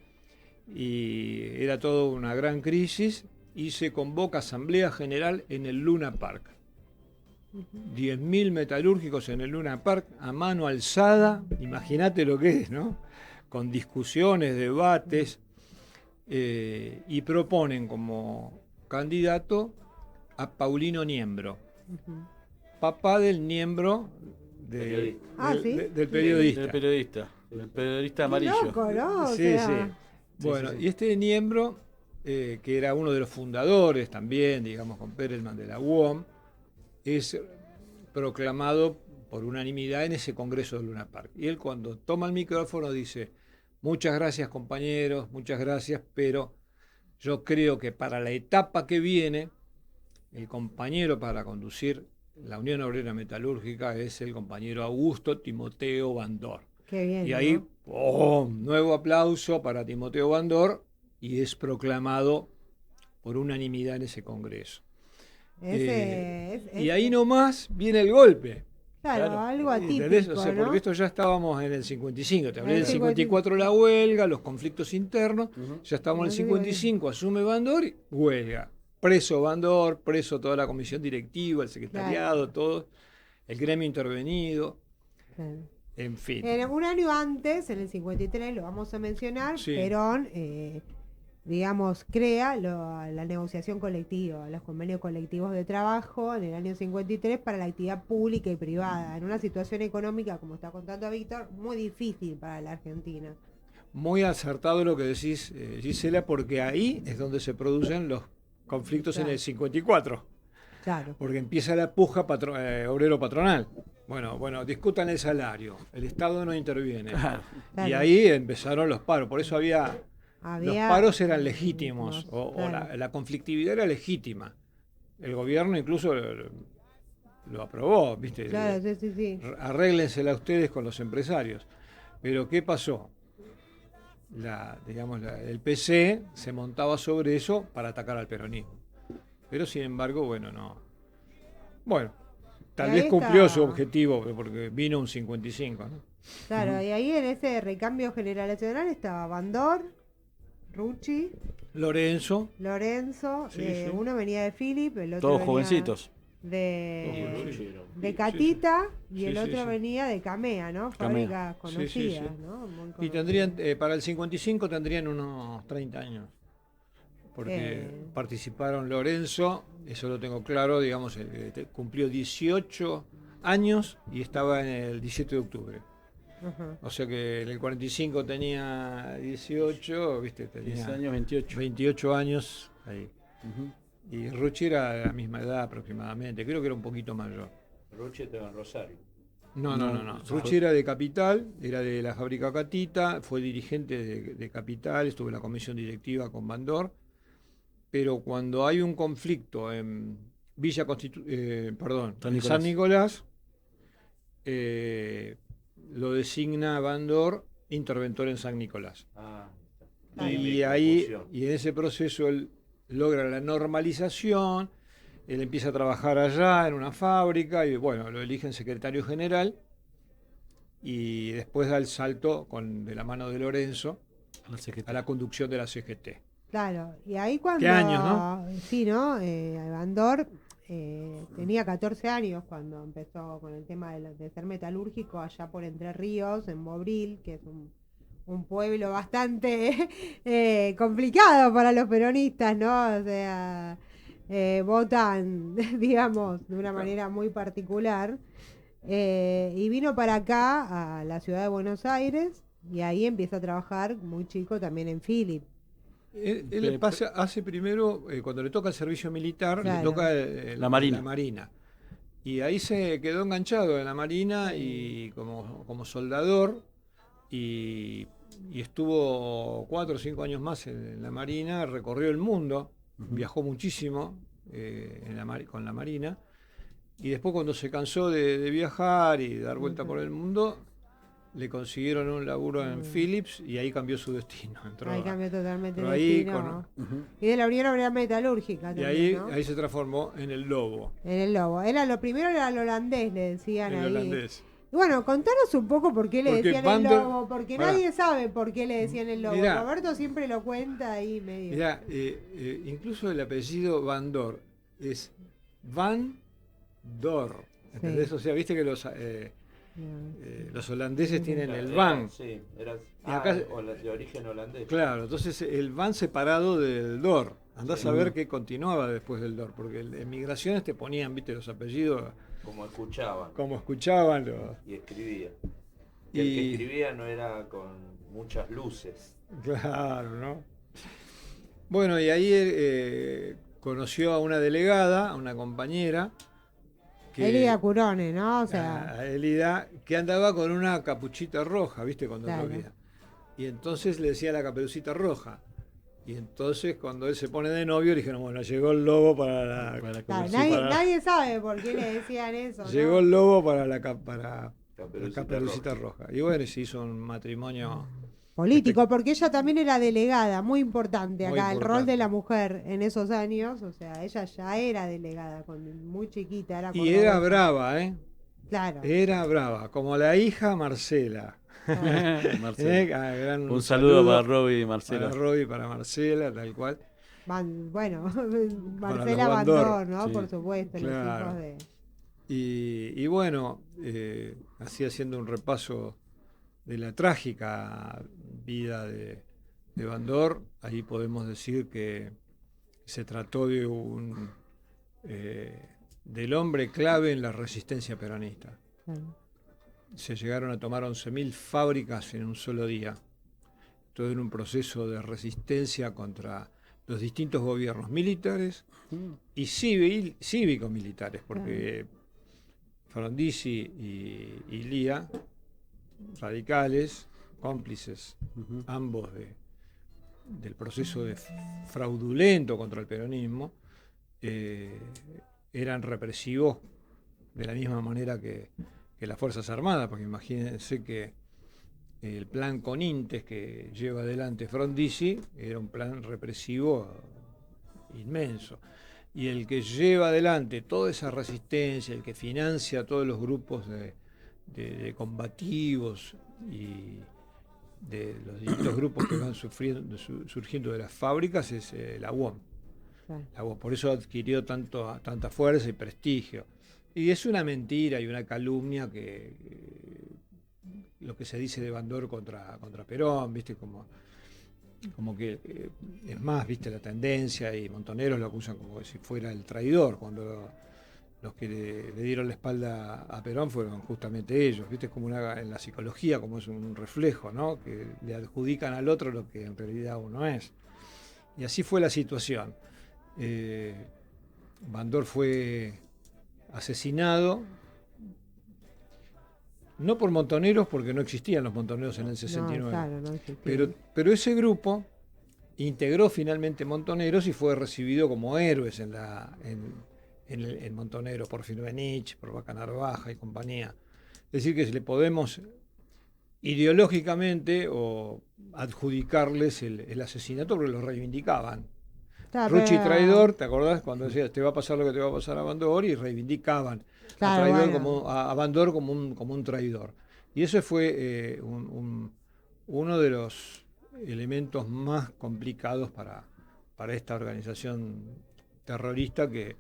Speaker 12: y era toda una gran crisis, y se convoca Asamblea General en el Luna Park. 10.000 metalúrgicos en el Luna Park, a mano alzada, imagínate lo que es, ¿no? Con discusiones, debates, y proponen como candidato a Paulino Niembro, papá del Niembro del periodista.
Speaker 3: Del periodista amarillo.
Speaker 2: Loco, ¿no?
Speaker 12: Sí. Bueno, y este Niembro, que era uno de los fundadores también, digamos, con Perelman de la UOM, es proclamado por unanimidad en ese congreso de Luna Park. Y él, cuando toma el micrófono, dice: muchas gracias, compañeros, muchas gracias, pero yo creo que para la etapa que viene, el compañero para conducir la Unión Obrera Metalúrgica es el compañero Augusto Timoteo Bandor.
Speaker 2: Qué bien,
Speaker 12: y ahí, nuevo aplauso para Timoteo Bandor, y es proclamado por unanimidad en ese congreso. Y ahí nomás viene el golpe.
Speaker 2: Claro, algo atípico,
Speaker 12: O sea,
Speaker 2: ¿no?
Speaker 12: porque esto ya estábamos en el 55, te hablé del 54 la huelga, los conflictos internos, ya estamos en el 55, asume Bandor y huelga. Preso Bandor, preso toda la comisión directiva, el secretariado, todo, el gremio intervenido, en fin.
Speaker 2: Un año antes, en el 53, lo vamos a mencionar, Perón, digamos, crea la negociación colectiva, los convenios colectivos de trabajo en el año 53 para la actividad pública y privada, en una situación económica, como está contando Víctor, muy difícil para la Argentina.
Speaker 12: Muy acertado lo que decís, Gisela, porque ahí es donde se producen los conflictos en el 54.
Speaker 2: Claro.
Speaker 12: Porque empieza la puja obrero-patronal. Bueno, discutan el salario, el Estado no interviene.
Speaker 3: Claro.
Speaker 12: Y ahí empezaron los paros, por eso los paros eran legítimos, la conflictividad era legítima. El gobierno incluso lo aprobó, ¿viste?
Speaker 2: Claro, sí.
Speaker 12: Arréglensela ustedes con los empresarios. Pero ¿qué pasó? El PC se montaba sobre eso para atacar al peronismo. Pero sin embargo, no. Bueno, tal vez cumplió su objetivo, porque vino un 55, ¿no?
Speaker 2: Claro, y ahí en ese recambio generacional estaba Bandor, Rucci,
Speaker 12: Lorenzo,
Speaker 2: uno venía de Philip, el otro
Speaker 3: todos
Speaker 2: venía
Speaker 3: jovencitos.
Speaker 2: De Catita y el otro venía de Camea, ¿no? Fábricas conocidas, ¿no?
Speaker 12: Y tendrían, para el 55 tendrían unos 30 años, porque participaron Lorenzo, eso lo tengo claro, digamos, cumplió 18 años y estaba en el 17 de octubre. O sea que en el 45 tenía 18, ¿viste? Tenía
Speaker 3: 10 años,
Speaker 12: 28 años ahí. Y Rucci era de la misma edad aproximadamente, creo que era un poquito mayor.
Speaker 4: Rucci estaba en Rosario.
Speaker 12: No. Rucci era de Capital, era de la fábrica Catita, fue dirigente de Capital, estuvo en la comisión directiva con Bandor, pero cuando hay un conflicto en San Nicolás, lo designa Bandor interventor en San Nicolás. Y en ese proceso él logra la normalización, él empieza a trabajar allá en una fábrica y lo eligen secretario general y después da el salto de la mano de Lorenzo a la conducción de la CGT.
Speaker 2: Claro, y ahí cuando...
Speaker 12: ¿Qué años, no?
Speaker 2: Sí, ¿no? Bandor tenía 14 años cuando empezó con el tema de ser metalúrgico allá por Entre Ríos, en Bobril, que es un pueblo bastante complicado para los peronistas, ¿no? O sea, votan, digamos, de una manera muy particular. Y vino para acá, a la ciudad de Buenos Aires, y ahí empieza a trabajar muy chico también en Philip.
Speaker 12: Él hace primero, cuando le toca el servicio militar, le toca la Marina. Y ahí se quedó enganchado en la Marina y como soldador, y estuvo 4 o 5 años más en la Marina, recorrió el mundo, viajó muchísimo con la Marina, y después cuando se cansó de viajar y dar vuelta por el mundo, le consiguieron un laburo en Philips y ahí cambió su destino.
Speaker 2: Ahí cambió totalmente el destino. Y de la Unión Obrera Metalúrgica también,
Speaker 12: y
Speaker 2: ¿no?
Speaker 12: ahí se transformó en el Lobo.
Speaker 2: Lo primero era el holandés, le decían ahí.
Speaker 12: Holandés.
Speaker 2: Y bueno, contanos un poco por qué le decían el Lobo, porque nadie sabe por qué le decían el Lobo. Roberto siempre lo cuenta ahí medio.
Speaker 12: Mirá, incluso el apellido Bandor es Van Dor. ¿Entendés? Sí. O sea, viste que los holandeses tienen el Van.
Speaker 4: Sí, de origen holandés.
Speaker 12: Claro, entonces el Van separado del Dor. Andás a ver qué continuaba después del Dor, porque en migraciones te ponían, viste, los apellidos
Speaker 4: Como escuchaban.
Speaker 12: Como escuchaban los...
Speaker 4: Y escribía. Y el que escribía no era con muchas luces.
Speaker 12: Claro, ¿no? Bueno, y ahí conoció a una delegada, a una compañera.
Speaker 2: Elida Curone, ¿no? O sea...
Speaker 12: A Elida, que andaba con una capuchita roja, ¿viste? Cuando lo veía. Y entonces le decía la caperucita roja. Y entonces cuando él se pone de novio, le dijeron, bueno, llegó el lobo para la
Speaker 2: nadie sabe por qué le decían eso.
Speaker 12: Llegó el lobo para la caperucita roja. Y bueno, se hizo un matrimonio
Speaker 2: político, porque ella también era delegada, muy importante acá,
Speaker 12: muy
Speaker 2: el
Speaker 12: importante.
Speaker 2: rol de la mujer en esos años, o sea, ella ya era delegada, muy chiquita.
Speaker 12: Era brava, ¿eh?
Speaker 2: Claro.
Speaker 12: Era brava, como la hija Marcela.
Speaker 3: Un saludo para Roby y Marcela.
Speaker 12: Para Roby y para Marcela, tal cual.
Speaker 2: Bueno, Marcela Bandor, ¿no?
Speaker 12: Sí,
Speaker 2: Por supuesto,
Speaker 12: claro.
Speaker 2: Los hijos de...
Speaker 12: Y bueno, así haciendo un repaso de la trágica vida de Bandor, ahí podemos decir que se trató de del hombre clave en la resistencia peronista. Se llegaron a tomar 11.000 fábricas en un solo día. Todo en un proceso de resistencia contra los distintos gobiernos militares y cívico-militares, porque Frondizi y Lía, radicales, cómplices, ambos del proceso fraudulento contra el peronismo, eran represivos de la misma manera que las Fuerzas Armadas, porque imagínense que el plan Conintes que lleva adelante Frondizi era un plan represivo inmenso. Y el que lleva adelante toda esa resistencia, el que financia todos los grupos de combativos y de los distintos grupos que van surgiendo de las fábricas es la UOM. La UOM. Por eso adquirió tanta fuerza y prestigio. Y es una mentira y una calumnia que lo que se dice de Bandor contra Perón, ¿viste? Como que es más, ¿viste? La tendencia, y Montoneros lo acusan como si fuera el traidor, cuando los que le dieron la espalda a Perón fueron justamente ellos, ¿viste? Es como en la psicología, como es un reflejo, ¿no? Que le adjudican al otro lo que en realidad uno es. Y así fue la situación. Bandor fue asesinado, no por Montoneros, porque no existían los Montoneros en el 69,
Speaker 2: no existían.
Speaker 12: pero ese grupo integró finalmente Montoneros y fue recibido como héroes en Montoneros por Firmenich, por Vaca Narvaja y compañía. Es decir, que si le podemos ideológicamente o adjudicarles el asesinato, porque lo reivindicaban. Ruchi traidor, ¿te acordás? Cuando decía te va a pasar lo que te va a pasar a Bandor, y reivindicaban a Bandor como un traidor. Y eso fue uno de los elementos más complicados para esta organización terrorista, que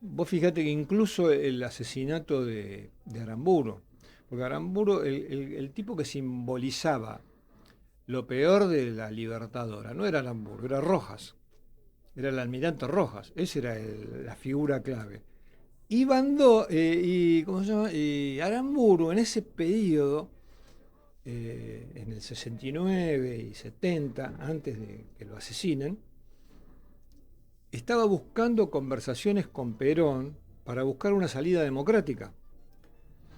Speaker 12: vos fíjate que incluso el asesinato de Aramburu, porque Aramburu, el tipo que simbolizaba lo peor de la Libertadora, no era Aramburu, era Rojas, era el almirante Rojas, esa era la figura clave. Y y Aramburu en ese periodo, en el 69 y 70, antes de que lo asesinen, estaba buscando conversaciones con Perón para buscar una salida democrática,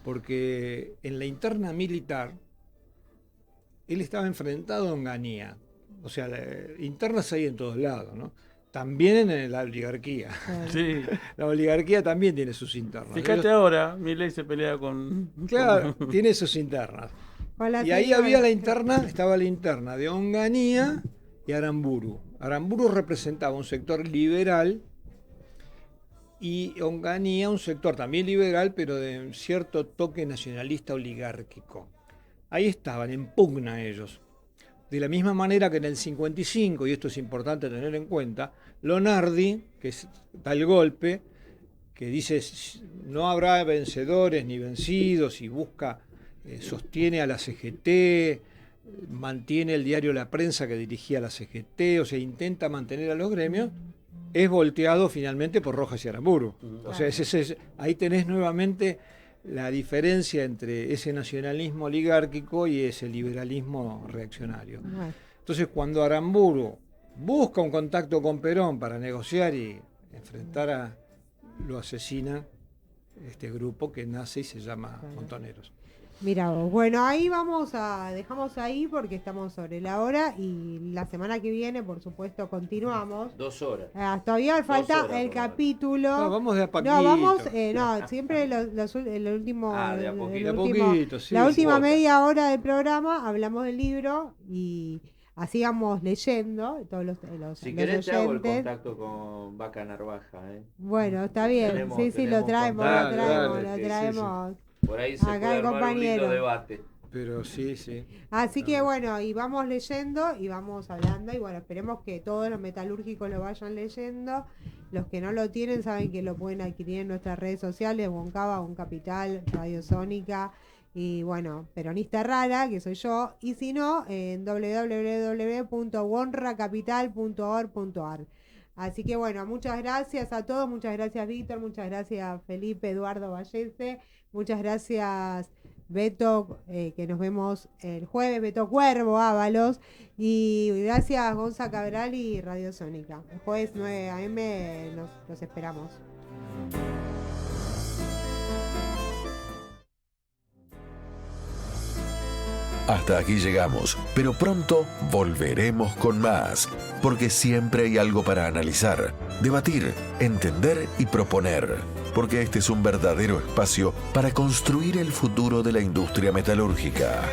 Speaker 12: porque en la interna militar él estaba enfrentado a Onganía, o sea, internas hay en todos lados, ¿no? También en la oligarquía.
Speaker 3: Sí.
Speaker 12: La oligarquía también tiene sus internas.
Speaker 3: Fíjate ahora, Milei se pelea con...
Speaker 12: Claro, tiene sus internas. Y ahí estaba la interna de Onganía y Aramburu. Aramburu representaba un sector liberal y Onganía un sector también liberal, pero de cierto toque nacionalista oligárquico. Ahí estaban, en pugna ellos. De la misma manera que en el 55, y esto es importante tener en cuenta, Lonardi, que da el golpe, que dice no habrá vencedores ni vencidos, y sostiene a la CGT, mantiene el diario La Prensa que dirigía a la CGT, o sea, intenta mantener a los gremios, es volteado finalmente por Rojas y Aramburu. O sea, ahí tenés nuevamente la diferencia entre ese nacionalismo oligárquico y ese liberalismo reaccionario. Bueno. Entonces, cuando Aramburu busca un contacto con Perón para negociar y enfrentar lo asesina este grupo que nace y se llama Montoneros.
Speaker 2: Mira vos, bueno, ahí dejamos ahí porque estamos sobre la hora y la semana que viene, por supuesto, continuamos.
Speaker 4: 2 horas.
Speaker 2: Todavía falta el capítulo.
Speaker 12: No, vamos de a poquito.
Speaker 2: No, siempre el último.
Speaker 4: De a poquito.
Speaker 2: La última media hora del programa hablamos del libro y así vamos leyendo todos los
Speaker 4: si querés te hago el contacto con Vaca Narvaja.
Speaker 2: Bueno, está bien. Lo traemos.
Speaker 4: Sí. Por ahí se puede armar un lindo debate.
Speaker 12: Pero sí.
Speaker 2: Así que bueno, y vamos leyendo y vamos hablando y bueno, esperemos que todos los metalúrgicos lo vayan leyendo. Los que no lo tienen saben que lo pueden adquirir en nuestras redes sociales, Woncava, Capital, Radio Sónica y bueno, Peronista Rara, que soy yo, y si no, en www.wonracapital.org.ar. Así que bueno, muchas gracias a todos, muchas gracias Víctor, muchas gracias Felipe, Eduardo Vallese, muchas gracias Beto, que nos vemos el jueves, Beto Cuervo Ábalos, y gracias Gonza Cabral y Radio Sónica. El jueves 9 AM los esperamos.
Speaker 1: Hasta aquí llegamos, pero pronto volveremos con más, porque siempre hay algo para analizar, debatir, entender y proponer, porque este es un verdadero espacio para construir el futuro de la industria metalúrgica.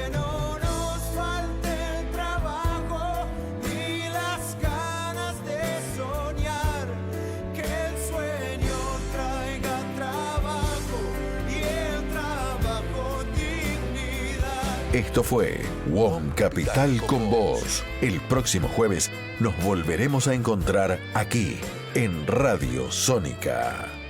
Speaker 1: Esto fue WOM Capital con vos. El próximo jueves nos volveremos a encontrar aquí en Radio Sónica.